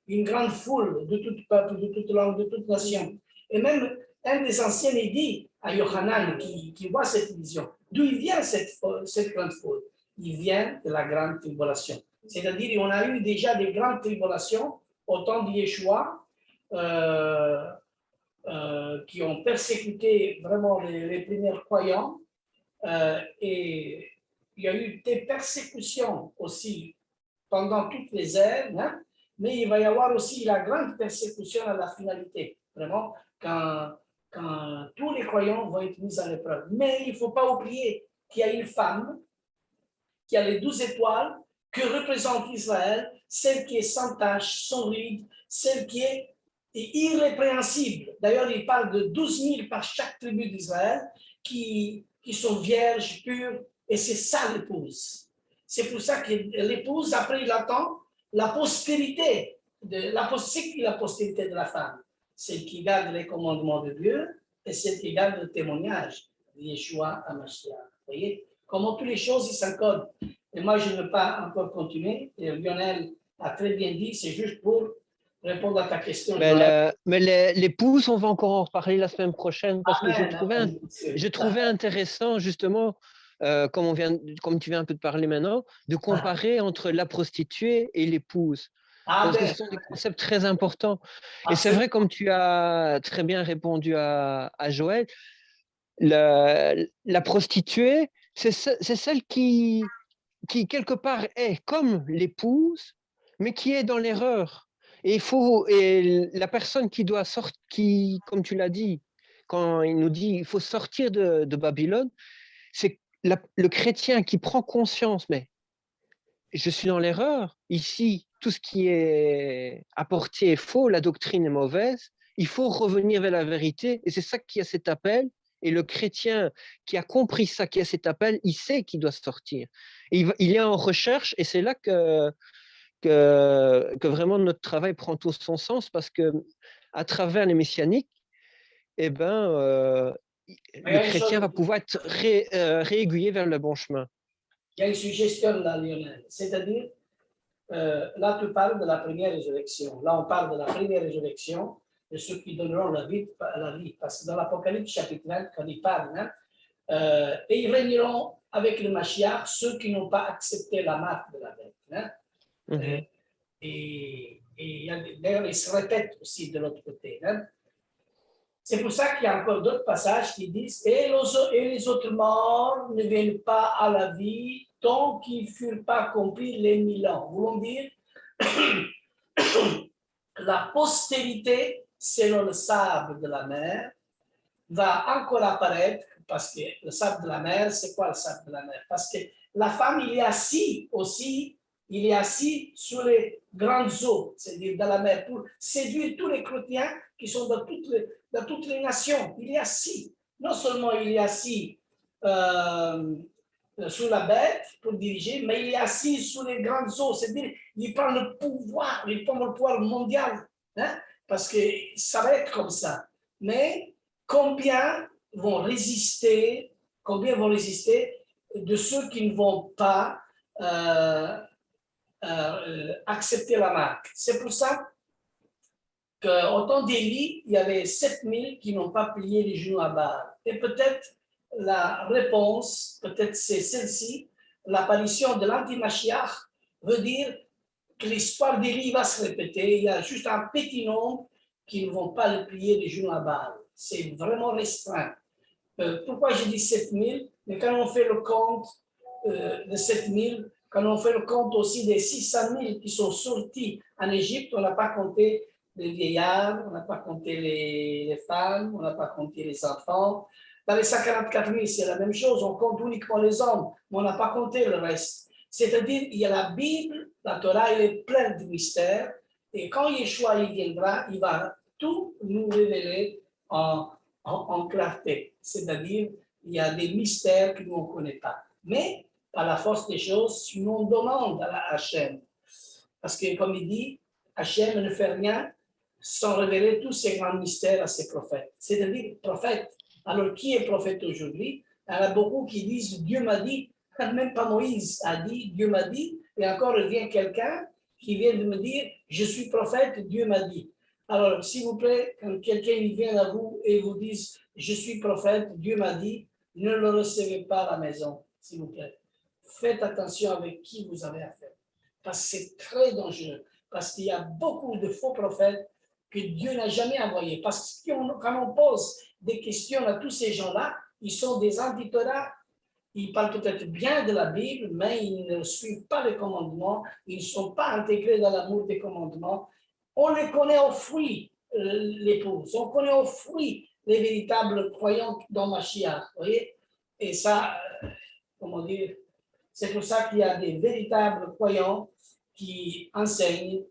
Une grande foule de tout peuple, de toute langue, de toute nation. Et même un des anciens, il dit à Yohanan qui voit cette vision, d'où il vient cette grande foule? Il vient de la grande tribulation. C'est-à-dire qu'on a eu déjà des grandes tribulations au temps de Yeshua qui ont persécuté vraiment les premiers croyants. Et il y a eu des persécutions aussi pendant toutes les ères, mais il va y avoir aussi la grande persécution à la finalité, vraiment, quand tous les croyants vont être mis à l'épreuve. Mais il ne faut pas oublier qu'il y a une femme qui a les 12 étoiles, que représente Israël, celle qui est sans tache, sans ride, celle qui est irrépréhensible. D'ailleurs, il parle de 12 000 par chaque tribu d'Israël qui sont vierges, pures, et c'est ça l'épouse. C'est pour ça que l'épouse, après, il attend la postérité. C'est qui la postérité de la femme? Celle qui garde les commandements de Dieu et celle qui garde le témoignage de Yeshua à Mashiach. Vous voyez comment toutes les choses s'encodent. Et moi, je ne veux pas encore continuer. Et Lionel a très bien dit, c'est juste pour répondre à ta question. Mais l'épouse, on va encore en reparler la semaine prochaine parce que je trouvais intéressant justement, comme tu viens un peu de parler maintenant, de comparer entre la prostituée et l'épouse. Parce que ce sont des concepts très importants. Et c'est vrai, comme tu as très bien répondu à Joël, la prostituée, c'est celle qui, quelque part, est comme l'épouse, mais qui est dans l'erreur. Et la personne qui doit sortir, comme tu l'as dit, quand il nous dit il faut sortir de Babylone, c'est le chrétien qui prend conscience, mais je suis dans l'erreur. Ici, tout ce qui est apporté est faux, la doctrine est mauvaise. Il faut revenir vers la vérité et c'est ça qui a cet appel. Et le chrétien qui a compris ça, qui a cet appel, il sait qu'il doit sortir. Et il est en recherche et c'est là que vraiment notre travail prend tout son sens parce que à travers les messianiques, eh ben, Mais il y le a une chrétien chose, va pouvoir être réaiguillé vers le bon chemin. il y a une suggestion là, Lionel. C'est-à-dire, là, tu parles de la première résurrection. Là, on parle de la première résurrection, de ceux qui donneront la vie. Parce que dans l'Apocalypse chapitre 20, quand il parle, hein, et ils régneront avec le Mashiach, ceux qui n'ont pas accepté la marque de la bête. Hein. Mhm. D'ailleurs, il se répète aussi de l'autre côté. Hein. C'est pour ça qu'il y a encore d'autres passages qui disent et les autres morts ne viennent pas à la vie tant qu'ils ne furent pas accomplis les 1000 ans. Voulons dire, la postérité, selon le sable de la mer, va encore apparaître, parce que le sable de la mer, c'est quoi le sable de la mer? Parce que la femme, il est assis aussi, il est assis sur les grandes eaux, c'est-à-dire dans la mer, pour séduire tous les chrétiens qui sont dans toutes les nations. Il est assis. Non seulement il est assis sur la bête pour diriger, mais il est assis sur les grandes eaux, c'est-à-dire il prend le pouvoir mondial, hein, parce que ça va être comme ça. Mais combien vont résister de ceux qui ne vont pas accepter la marque. C'est pour ça qu'au temps d'Élie, il y avait 7000 qui n'ont pas plié les genoux à Baal. Et peut-être la réponse, peut-être c'est celle-ci, l'apparition de l'anti-Mashiach veut dire que l'histoire d'Élie va se répéter. Il y a juste un petit nombre qui ne vont pas le plier les genoux à Baal. C'est vraiment restreint. Pourquoi j'ai dit 7000? Mais quand on fait le compte de 7000, quand on fait le compte aussi des 600 000 qui sont sortis en Égypte, on n'a pas compté les vieillards, on n'a pas compté les femmes, on n'a pas compté les enfants. Dans les 144 000, c'est la même chose, on compte uniquement les hommes, mais on n'a pas compté le reste. C'est-à-dire, il y a la Bible, la Torah, elle est pleine de mystères, et quand Yeshua il viendra, il va tout nous révéler en clarté. C'est-à-dire, il y a des mystères que nous ne connaissons pas. Mais, par la force des choses, si nous on demande à Hachem, parce que, comme il dit, Hachem ne fait rien sans révéler tous ces grands mystères à ses prophètes. C'est-à-dire, prophète. Alors, qui est prophète aujourd'hui? Il y en a beaucoup qui disent Dieu m'a dit, même pas Moïse a dit Dieu m'a dit, et encore il vient quelqu'un qui vient de me dire je suis prophète, Dieu m'a dit. Alors, s'il vous plaît, quand quelqu'un vient à vous et vous dit je suis prophète, Dieu m'a dit, ne le recevez pas à la maison, s'il vous plaît. Faites attention avec qui vous avez affaire. Parce que c'est très dangereux. Parce qu'il y a beaucoup de faux prophètes que Dieu n'a jamais envoyés. Parce que quand on pose des questions à tous ces gens-là, ils sont des anti-Torah. Ils parlent peut-être bien de la Bible, mais ils ne suivent pas les commandements. Ils ne sont pas intégrés dans l'amour des commandements. On les connaît aux fruits, l'épouse. On connaît aux fruits les véritables croyants dans Mashiach. Vous voyez? Et ça, comment dire, c'est pour ça qu'il y a des véritables croyants qui enseignent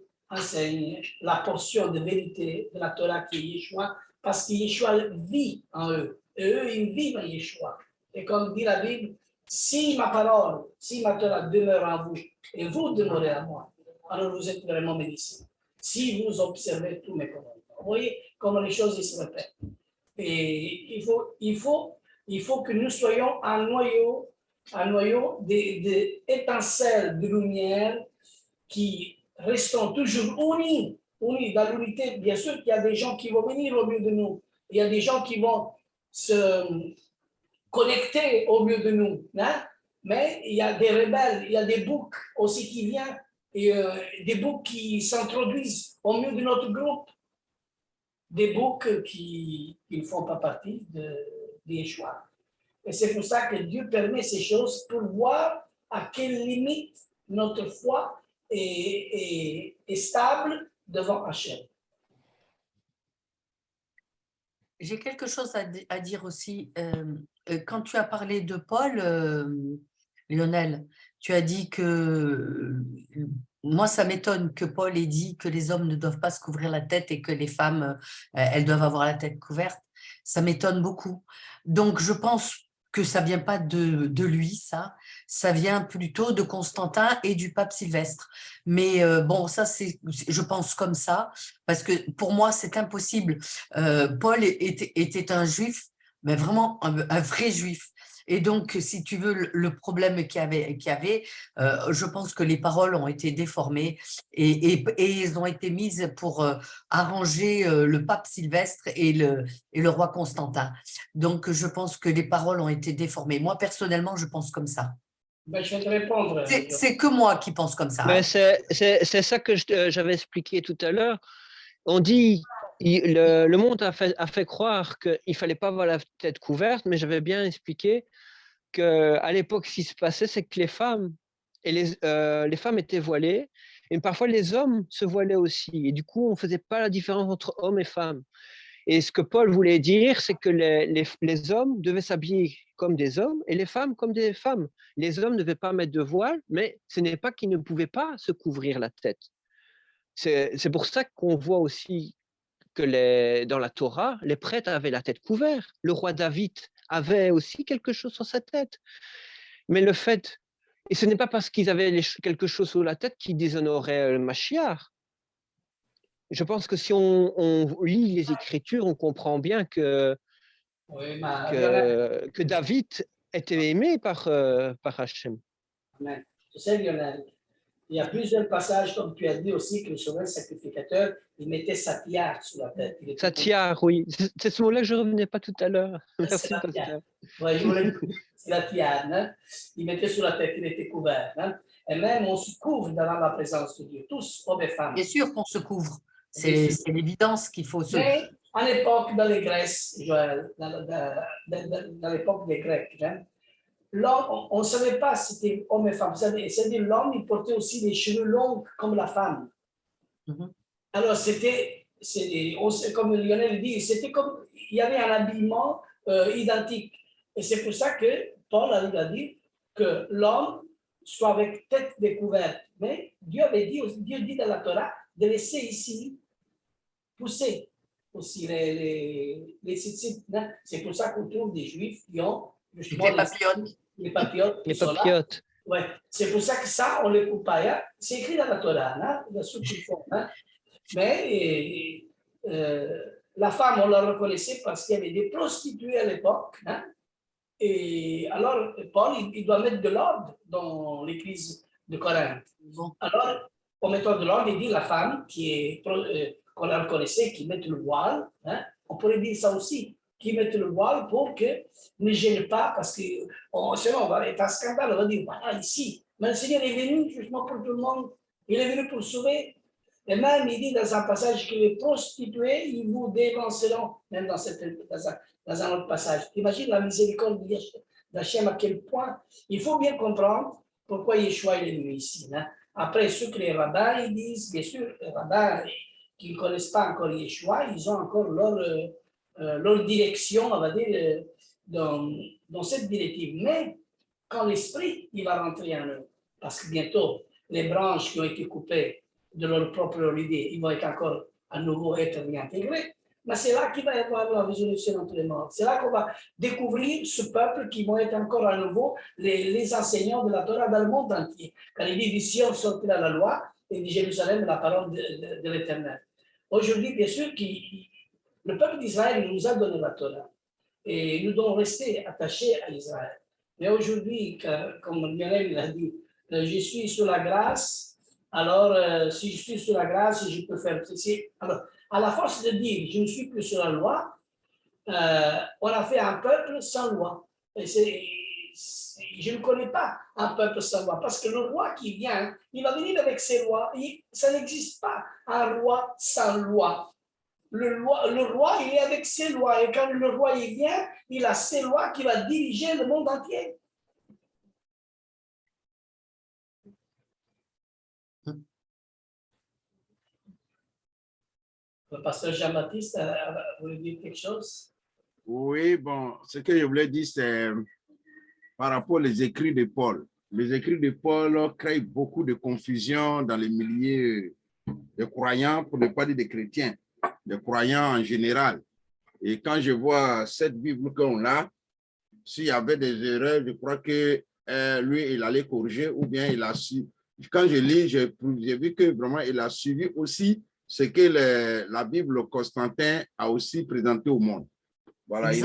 la portion de vérité de la Torah qui est Yeshua, parce que Yeshua vit en eux. Et eux, ils vivent en Yeshua. Et comme dit la Bible, si ma parole, si ma Torah demeure en vous, et vous demeurez en moi, alors vous êtes vraiment mes disciples. Si vous observez tous mes commandements. Vous voyez comment les choses se répètent. Et il faut que nous soyons un noyau d'étincelles de lumière qui restons toujours unis dans l'unité. Bien sûr qu'il y a des gens qui vont venir au milieu de nous. Il y a des gens qui vont se connecter au milieu de nous. Hein? Mais il y a des rebelles, il y a des boucs aussi qui viennent, et des boucs qui s'introduisent au milieu de notre groupe. Des boucs qui ne font pas partie de Yeshua. Et c'est pour ça que Dieu permet ces choses pour voir à quelle limite notre foi est stable devant Hachem. J'ai quelque chose à dire aussi. Quand tu as parlé de Paul, Lionel, tu as dit que, moi, ça m'étonne que Paul ait dit que les hommes ne doivent pas se couvrir la tête et que les femmes, elles doivent avoir la tête couverte. Ça m'étonne beaucoup. Donc, je pense que ça vient pas de lui, ça vient plutôt de Constantin et du pape Sylvestre. Mais bon, ça, je pense comme ça, parce que pour moi, c'est impossible. Paul était un juif, mais vraiment un vrai juif. Et donc, si tu veux, le problème qu'il y avait, je pense que les paroles ont été déformées et elles ont été mises pour arranger le pape Sylvestre et le roi Constantin. Donc, je pense que les paroles ont été déformées. Moi, personnellement, je pense comme ça. Ben, je vais te répondre. C'est que moi qui pense comme ça. Mais c'est ça que j'avais expliqué tout à l'heure. On dit, le monde a fait croire qu'il ne fallait pas avoir la tête couverte, mais j'avais bien expliqué qu'à l'époque, ce qui se passait, c'est que les femmes étaient voilées, et parfois les hommes se voilaient aussi. Et du coup, on ne faisait pas la différence entre hommes et femmes. Et ce que Paul voulait dire, c'est que les hommes devaient s'habiller comme des hommes et les femmes comme des femmes. Les hommes ne devaient pas mettre de voile, mais ce n'est pas qu'ils ne pouvaient pas se couvrir la tête. C'est pour ça qu'on voit aussi que dans la Torah, les prêtres avaient la tête couverte. Le roi David avait aussi quelque chose sur sa tête. Mais le fait, et ce n'est pas parce qu'ils avaient quelque chose sur la tête qu'ils déshonoraient le Mashiach. Je pense que si on lit les Écritures, on comprend bien que David était aimé par Hachem. Amen. Tu sais, Lionel, il y a plusieurs passages, comme tu as dit aussi, que le souverain sacrificateur, il mettait sa tiare sur la tête. Sa tiare, oui. C'est ce mot-là que je ne revenais pas tout à l'heure. Merci, Pasteur. Ouais, c'est la tiare. Hein? Il mettait sur la tête, il était couvert. Hein? Et même, on se couvre devant la présence de Dieu, tous, hommes et femmes. Bien sûr qu'on se couvre. C'est l'évidence qu'il faut se... Mais à l'époque, dans les Grèces, Joël, dans l'époque des Grecs, hein, l'homme, on ne savait pas si c'était homme et femme. C'est-à-dire l'homme, il portait aussi des cheveux longs comme la femme. Mhm. Alors, comme Lionel dit, c'était comme, il y avait un habillement identique. Et c'est pour ça que Paul a dit que l'homme soit avec tête découverte. Mais Dieu dit dans la Torah de laisser ici pousser aussi les tzitzit. C'est pour ça qu'on trouve des juifs qui ont justement les papillotes. Les papillotes. Ouais. C'est pour ça que ça, on ne les coupe pas. Hein? C'est écrit dans la Torah, hein? Dans ce qu'ils font. Hein? Mais la femme, on la reconnaissait parce qu'il y avait des prostituées à l'époque. Hein? Et alors, Paul, il doit mettre de l'ordre dans l'église de Corinthe. Bon. Alors, en mettant de l'ordre, il dit la femme qu'on la reconnaissait, qui met le voile, hein? On pourrait dire ça aussi, qui met le voile pour que ne gêne pas, parce que sinon on va être un scandale, on va dire, voilà, ici, mais le Seigneur est venu justement pour tout le monde, il est venu pour sauver. Et même, il dit dans un passage que les prostituées, ils vous dévanceront, même dans un autre passage. Imagine la miséricorde d'Hachem à quel point. Il faut bien comprendre pourquoi Yeshua est venu ici. Hein. Après, ce que les rabbins ils disent, bien sûr, les rabbins qui ne connaissent pas encore Yeshua, ils ont encore leur direction, on va dire, dans cette directive. Mais quand l'esprit, il va rentrer en eux, parce que bientôt, les branches qui ont été coupées de leur propre idée, ils vont être encore à nouveau être réintégrés. Mais c'est là qu'il va y avoir la résolution entre les morts. C'est là qu'on va découvrir ce peuple qui vont être encore à nouveau les enseignants de la Torah dans le monde entier. Quand il dit d'ici on sortira la loi et de Jérusalem la parole de l'Éternel. Aujourd'hui, bien sûr, le peuple d'Israël nous a donné la Torah et nous devons rester attachés à Israël. Mais aujourd'hui, comme Lionel l'a dit, je suis sous la grâce. Alors, si je suis sous la grâce, je peux faire ceci. Alors, à la force de dire je ne suis plus sur la loi, on a fait un peuple sans loi. Et je ne connais pas un peuple sans loi, parce que le roi qui vient, il va venir avec ses lois. Ça n'existe pas un roi sans loi. Le roi, il est avec ses lois. Et quand le roi il vient, il a ses lois qui va diriger le monde entier. Le pasteur Jean-Baptiste voulait dire quelque chose? Oui, bon, ce que je voulais dire, c'est par rapport aux écrits de Paul. les écrits de Paul créent beaucoup de confusion dans les milieux des croyants, pour ne pas dire des chrétiens, des croyants en général. Et quand je vois cette Bible qu'on a, s'il y avait des erreurs, je crois que lui, il allait corriger ou bien il a su. Quand je lis, j'ai vu que vraiment il a suivi aussi ce que la Bible Constantin a aussi présenté au monde. Voilà, il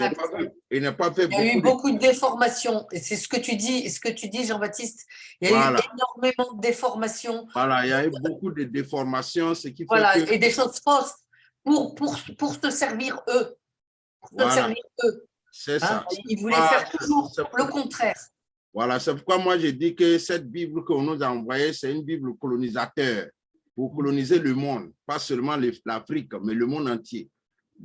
n'a pas fait Il y a eu beaucoup de déformations. Et c'est ce que tu dis, Jean-Baptiste. Il y a eu énormément de déformations. Voilà, il y a eu beaucoup de déformations, ce qui fait que... Et des choses fausses pour se servir eux. C'est ça. Ils voulaient faire toujours le contraire. Voilà, c'est pourquoi moi je dis que cette Bible qu'on nous a envoyée, c'est une Bible colonisateur pour coloniser le monde, pas seulement l'Afrique, mais le monde entier.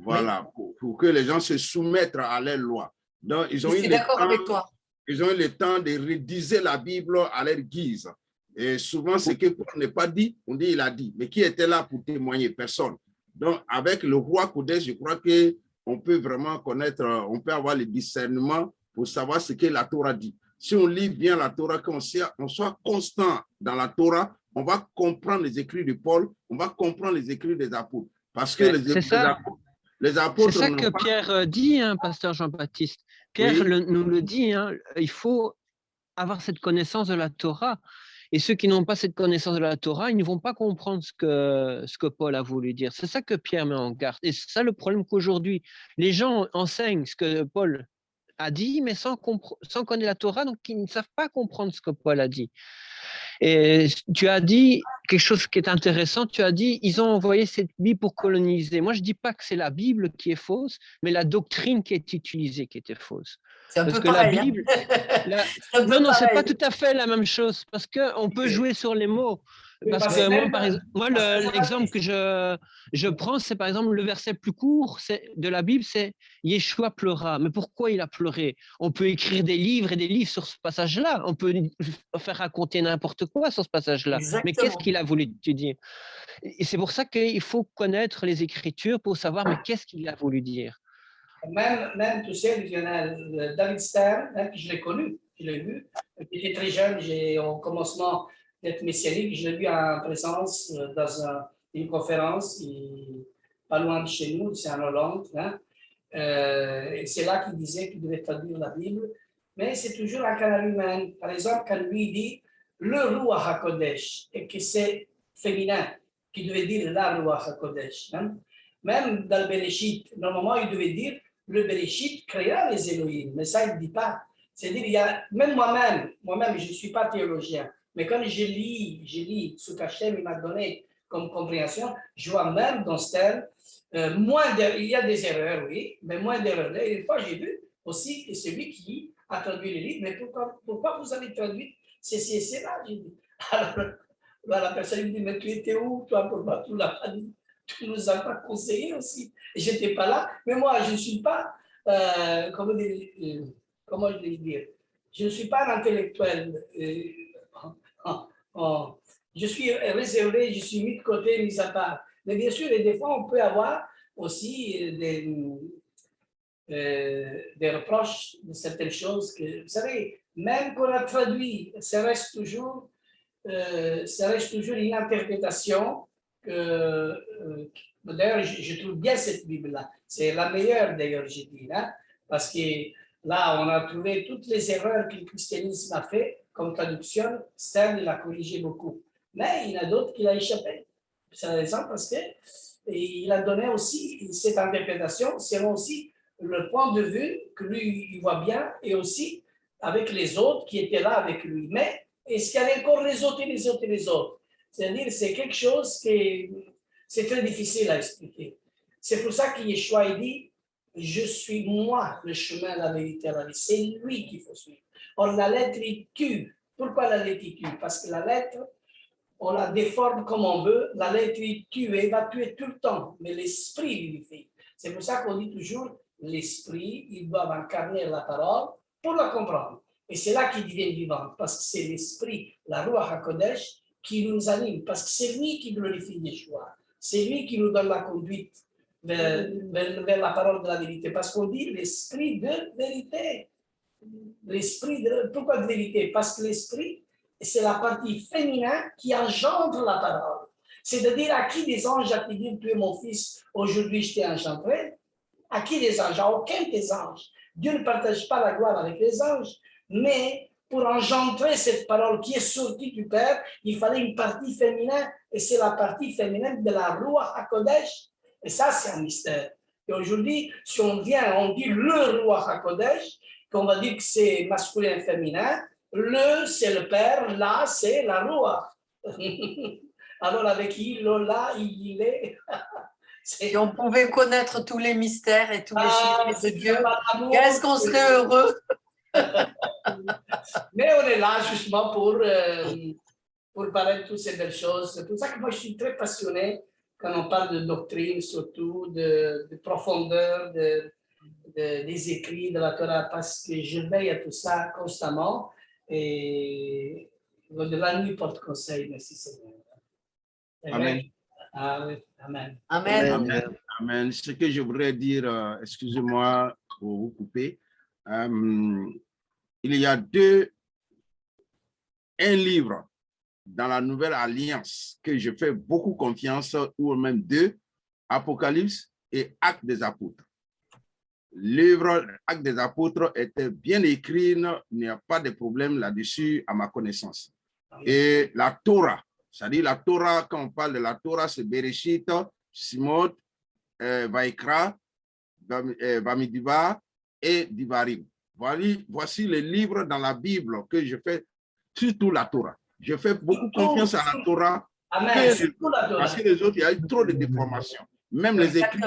Voilà, pour que les gens se soumettent à leurs lois. Donc, ils ont eu le temps de rédiger la Bible à leur guise. Et souvent, ce que Paul n'est pas dit, on dit il a dit. Mais qui était là pour témoigner? Personne. Donc, avec le roi Codex, je crois qu'on peut vraiment connaître, on peut avoir le discernement pour savoir ce que la Torah dit. Si on lit bien la Torah, qu'on soit constant dans la Torah, on va comprendre les écrits de Paul, on va comprendre les écrits des apôtres. Parce que les apôtres... C'est ça que Pierre dit, hein, pasteur Jean-Baptiste. Pierre nous le dit, hein, il faut avoir cette connaissance de la Torah. Et ceux qui n'ont pas cette connaissance de la Torah, ils ne vont pas comprendre ce que Paul a voulu dire. C'est ça que Pierre met en garde. Et c'est ça le problème qu'aujourd'hui, les gens enseignent ce que Paul a dit, mais sans connaître la Torah, donc ils ne savent pas comprendre ce que Paul a dit. Et tu as dit quelque chose qui est intéressant, tu as dit, ils ont envoyé cette Bible pour coloniser. Moi, je ne dis pas que c'est la Bible qui est fausse, mais la doctrine qui est utilisée qui était fausse. C'est un peu pareil. La Bible, non, c'est pas tout à fait la même chose, parce qu'on peut jouer sur les mots. Parce que moi, par exemple, l'exemple que je prends, c'est par exemple le verset plus court de la Bible, c'est Yeshua pleura. Mais pourquoi il a pleuré? On peut écrire des livres et des livres sur ce passage-là. On peut faire raconter n'importe quoi sur ce passage-là. Mais qu'est-ce qu'il a voulu dire? Et c'est pour ça qu'il faut connaître les Écritures pour savoir, mais qu'est-ce qu'il a voulu dire? Même, tu sais, David Stern, hein, je l'ai connu, je l'ai vu. J'étais très jeune, au commencement d'être messianique, je l'ai vu en présence dans une conférence pas loin de chez nous, c'est en Hollande. Hein. C'est là qu'il disait qu'il devait traduire la Bible, mais c'est toujours un canal humain. Par exemple, quand lui dit le Ruach HaKodesh, et que c'est féminin, qui devait dire la Ruach HaKodesh. Hein. Même dans le Bereshit, normalement, il devait dire le Bereshit créa les Elohim, mais ça, il ne dit pas. C'est-à-dire, même moi-même, je ne suis pas théologien, mais quand je lis ce qu'Hachem m'a donné comme compréhension, je vois même dans Stern, il y a des erreurs, oui, mais moins d'erreurs. Et une fois, j'ai vu aussi que celui qui a traduit le livre, mais pourquoi vous avez traduit c'est là, j'ai dit. Alors, la personne me dit, mais tu étais où, toi, pourquoi tu ne l'as pas dit? Tu ne nous as pas conseillé aussi. Je n'étais pas là, mais moi, je ne suis pas, comment je vais dire, je ne suis pas un intellectuel. Je suis réservé, je suis mis de côté, mis à part. Mais bien sûr, et des fois, on peut avoir aussi des reproches de certaines choses que, vous savez, même qu'on a traduit, ça reste toujours une interprétation. D'ailleurs, je trouve bien cette Bible-là. C'est la meilleure, d'ailleurs, j'ai dit, hein, parce que là, on a trouvé toutes les erreurs que le christianisme a fait comme traduction. Stern l'a corrigé beaucoup. Mais il y en a d'autres qui l'ont échappé. C'est raison parce qu'il a donné aussi cette interprétation selon aussi le point de vue que lui, il voit bien et aussi avec les autres qui étaient là avec lui. Mais est-ce qu'il y avait encore les autres et les autres et les autres? C'est-à-dire, c'est quelque chose qui c'est très difficile à expliquer. C'est pour ça que Yeshua dit, je suis moi le chemin, la vérité, la vie. C'est lui qu'il faut suivre. Or, la lettre, il tue. Pourquoi la lettre, il tue? Parce que la lettre, on la déforme comme on veut. La lettre, il tue et va tuer tout le temps. Mais l'esprit vivifie. C'est pour ça qu'on dit toujours, l'esprit, il doit incarner la parole pour la comprendre. Et c'est là qu'il devient vivant. Parce que c'est l'esprit, la Ruach HaKodesh, qui nous anime. Parce que c'est lui qui glorifie Yeshua. C'est lui qui nous donne la conduite vers la parole de la vérité. Parce qu'on dit l'esprit de vérité. l'esprit, pourquoi de vérité? Parce que l'esprit, c'est la partie féminin qui engendre la parole. C'est-à-dire à qui des anges a dit, tu es mon fils, aujourd'hui je t'ai engendré? À qui des anges? À aucun des anges. Dieu ne partage pas la gloire avec les anges, mais pour engendrer cette parole qui est sortie du Père, il fallait une partie féminine, et c'est la partie féminine de la Ruach HaKodesh. Et ça, c'est un mystère. Et aujourd'hui, si on vient, on dit le Ruach HaKodesh, qu'on va dire que c'est masculin et féminin, le, c'est le Père, la, c'est la Ruach. Alors avec il, là, il est. Si on pouvait connaître tous les mystères et tous les secrets de Dieu, Amour, qu'est-ce qu'on serait heureux. Mais on est là justement pour parler de toutes ces belles choses. C'est pour ça que moi, je suis très passionné quand on parle de doctrine, surtout de profondeur des écrits de la Torah, parce que je veille à tout ça constamment. Et de la nuit porte conseil. Merci Seigneur. Amen. Amen. Amen. Amen. Amen. Ce que je voudrais dire, excusez-moi pour vous couper, il y a un livre dans la Nouvelle Alliance que je fais beaucoup confiance, ou même deux, Apocalypse et Actes des Apôtres. Le livre Actes des Apôtres était bien écrit, il n'y a pas de problème là-dessus à ma connaissance. Et la Torah, c'est-à-dire la Torah, quand on parle de la Torah, c'est Bereshit, Shemot, Vaikra, Bamidibar et Divarim. Voici les livres dans la Bible que je fais, surtout la Torah. Je fais beaucoup confiance à la Torah, parce que les autres, il y a eu trop de déformations. Même les écrits,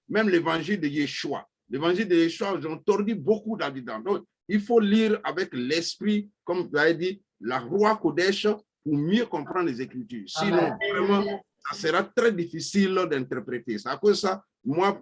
même l'évangile de Yeshua. L'évangile de Yeshua, ils ont tordu beaucoup là-dedans. Donc, il faut lire avec l'esprit, comme vous avez dit, la Ruach Kodesh, pour mieux comprendre les Écritures. Sinon, vraiment, ça sera très difficile d'interpréter. C'est à cause de ça, moi,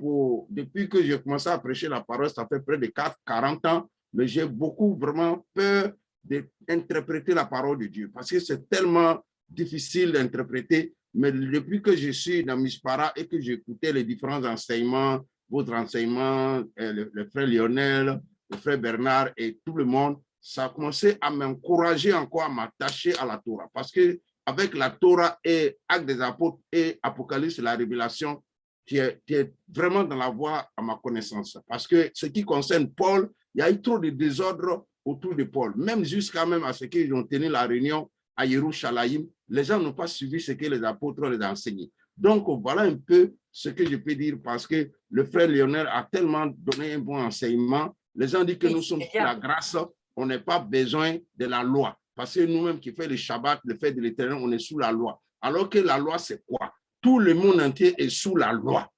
depuis que j'ai commencé à prêcher la parole, ça fait près de 40 ans, mais j'ai beaucoup vraiment peur d'interpréter la parole de Dieu, parce que c'est tellement difficile d'interpréter. Mais depuis que je suis dans Mispara et que j'écoutais les différents enseignements, votre enseignement, le frère Lionel, le frère Bernard et tout le monde, ça a commencé à m'encourager encore à m'attacher à la Torah. Parce que avec la Torah et Actes des Apôtres et Apocalypse, la révélation, tu es vraiment dans la voie à ma connaissance. Parce que ce qui concerne Paul, il y a eu trop de désordre autour de Paul. Même jusqu'à même à ce qu'ils ont tenu la réunion à Yerushalayim, les gens n'ont pas suivi ce que les apôtres les ont enseigné. Donc, voilà un peu ce que je peux dire, parce que le frère Lionel a tellement donné un bon enseignement. Les gens disent que nous sommes sous la grâce, on n'a pas besoin de la loi. Parce que nous-mêmes qui faisons le Shabbat, le fait de l'Éternel, on est sous la loi. Alors que la loi, c'est quoi? Tout le monde entier est sous la loi.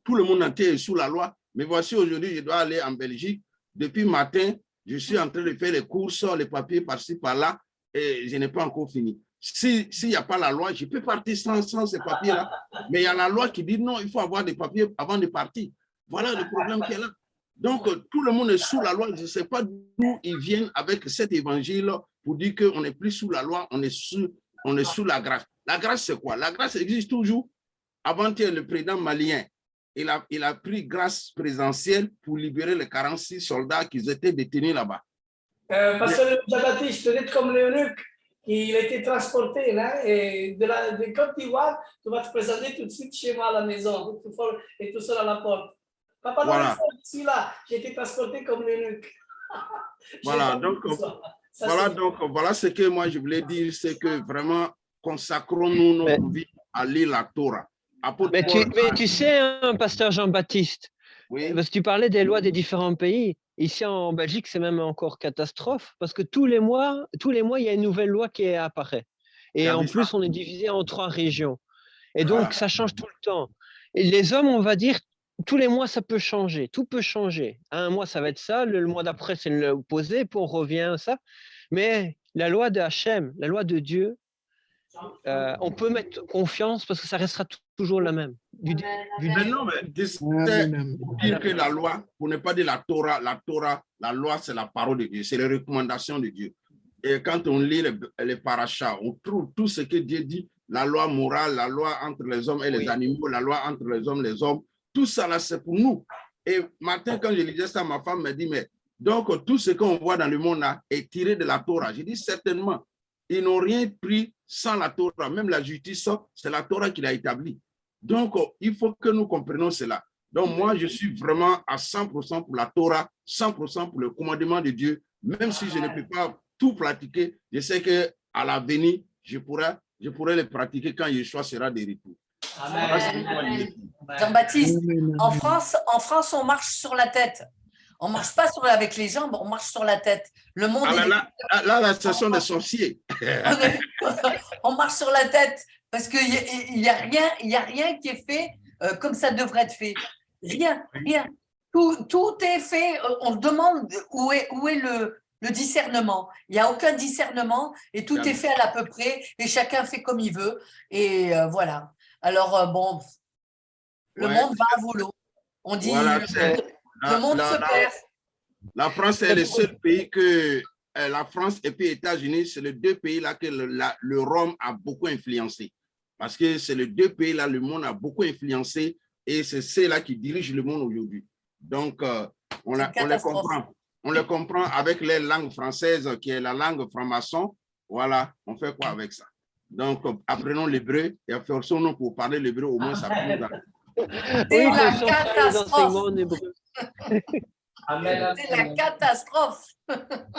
Tout le monde entier est sous la loi. Mais voici, aujourd'hui, je dois aller en Belgique. Depuis matin, je suis en train de faire les courses, les papiers par-ci, par-là, et je n'ai pas encore fini. S'il n'y a pas la loi, je peux partir sans ces papiers-là. Mais il y a la loi qui dit non, il faut avoir des papiers avant de partir. Voilà le problème qu'il y a là. Donc, tout le monde est sous la loi. Je ne sais pas d'où ils viennent avec cet évangile pour dire qu'on n'est plus sous la loi, on est sous la grâce. La grâce, c'est quoi? La grâce existe toujours. Avant-hier, le président malien, il a pris grâce présidentielle pour libérer les 46 soldats qui étaient détenus là-bas. Parce que le Jean-Baptiste, peut-être comme l'eunuque, il a été transporté là, et de Côte d'Ivoire, tu vas te présenter tout de suite chez moi à la maison, et tout seul à la porte. Papa, voilà. Ici, là, j'ai été transporté comme l'eunuque. Voilà, donc voilà ce que moi je voulais dire, c'est que vraiment consacrons-nous notre vie à lire la Torah. Mais tu sais, hein, pasteur Jean-Baptiste, oui. Parce que tu parlais des lois des différents pays. Ici en Belgique, c'est même encore catastrophe parce que tous les mois, il y a une nouvelle loi qui apparaît. Et en plus, on est divisé en 3 régions. Et donc, ça change tout le temps. Et les hommes, on va dire, tous les mois, ça peut changer. Tout peut changer. Un mois, ça va être ça. Le mois d'après, c'est l'opposé. Puis on revient à ça. Mais la loi de Hachem, la loi de Dieu, on peut mettre confiance parce que ça restera toujours la même. Mais non, mais dire que la loi, pour ne pas dire la Torah, la loi, c'est la parole de Dieu, c'est les recommandations de Dieu. Et quand on lit les parachas, on trouve tout ce que Dieu dit, la loi morale, la loi entre les hommes et les animaux, la loi entre les hommes, tout ça là, c'est pour nous. Et matin, quand je lisais ça, ma femme me dit, mais Donc, tout ce qu'on voit dans le monde là est tiré de la Torah. Je dis certainement, ils n'ont rien pris sans la Torah. Même la justice, c'est la Torah qui l'a établie. Donc, il faut que nous comprenions cela. Donc, moi, je suis vraiment à 100% pour la Torah, 100% pour le commandement de Dieu. Même si je ne peux pas tout pratiquer, je sais qu'à l'avenir, je pourrais les pratiquer quand Yeshua sera de retour. Amen. Jean-Baptiste, en France, on marche sur la tête. On ne marche pas avec les jambes, on marche sur la tête. Le monde là, ce sont des sorciers. On marche sur la tête parce qu'il n'y a rien qui est fait comme ça devrait être fait. Rien. Tout est fait. On se demande où est le discernement. Il n'y a aucun discernement et tout est fait à l'à peu près et chacun fait comme il veut. Et voilà. Alors, bon, le monde va à volo. On dit voilà, le monde se perd. La France est le seul pays que la France et puis les États-Unis, c'est les deux pays là que le Rome a beaucoup influencé. Parce que c'est les deux pays là, le monde a beaucoup influencé et c'est ceux-là qui dirigent le monde aujourd'hui. Donc, on les comprend. On les comprend avec les langues françaises, qui est la langue franc-maçon. Voilà, on fait quoi avec ça? Donc, apprenons l'hébreu et forçons-nous pour parler l'hébreu, au moins ça peut nous aider. C'est la catastrophe. C'est la catastrophe.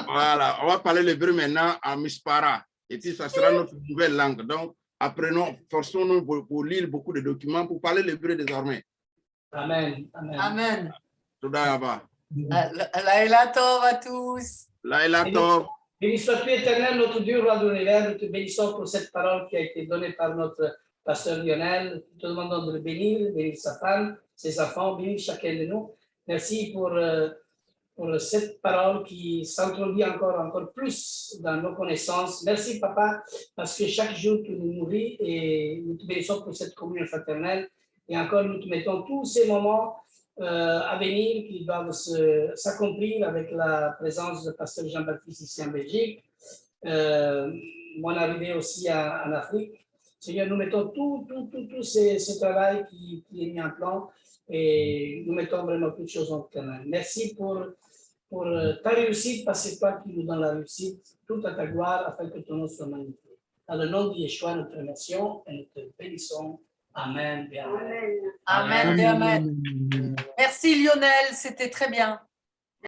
Voilà, on va parler l'hébreu maintenant à Mispara. Et puis, ça sera notre nouvelle langue. Donc, apprenons, forçons-nous pour lire beaucoup de documents, pour parler l'hébreu désormais. Amen. Toda Laïla Tov à tous. Laïla Tov. Béni sois-tu, éternel, notre Dieu, roi de l'univers. Nous te bénissons pour cette parole qui a été donnée par notre pasteur Lionel. Nous te demandons de le bénir sa femme, ses enfants, bénir chacun de nous. Merci pour cette parole qui s'introduit encore plus dans nos connaissances. Merci, Papa, parce que chaque jour, tu nous nourris et nous te bénissons pour cette communion fraternelle. Et encore, nous te mettons tous ces moments à venir qui doivent s'accomplir avec la présence de pasteur Jean-Baptiste ici en Belgique, mon arrivée aussi en Afrique. Seigneur, nous mettons tout ce travail qui est mis en plan et nous mettons vraiment toutes choses en commun. Merci pour ta réussite, parce que c'est toi qui nous donnes la réussite, tout à ta gloire, afin que ton nom soit magnifié. Dans le nom de Yeshua, nous te remercions et nous te bénissons. Amen. Amen. Amen. Merci Lionel, c'était très bien.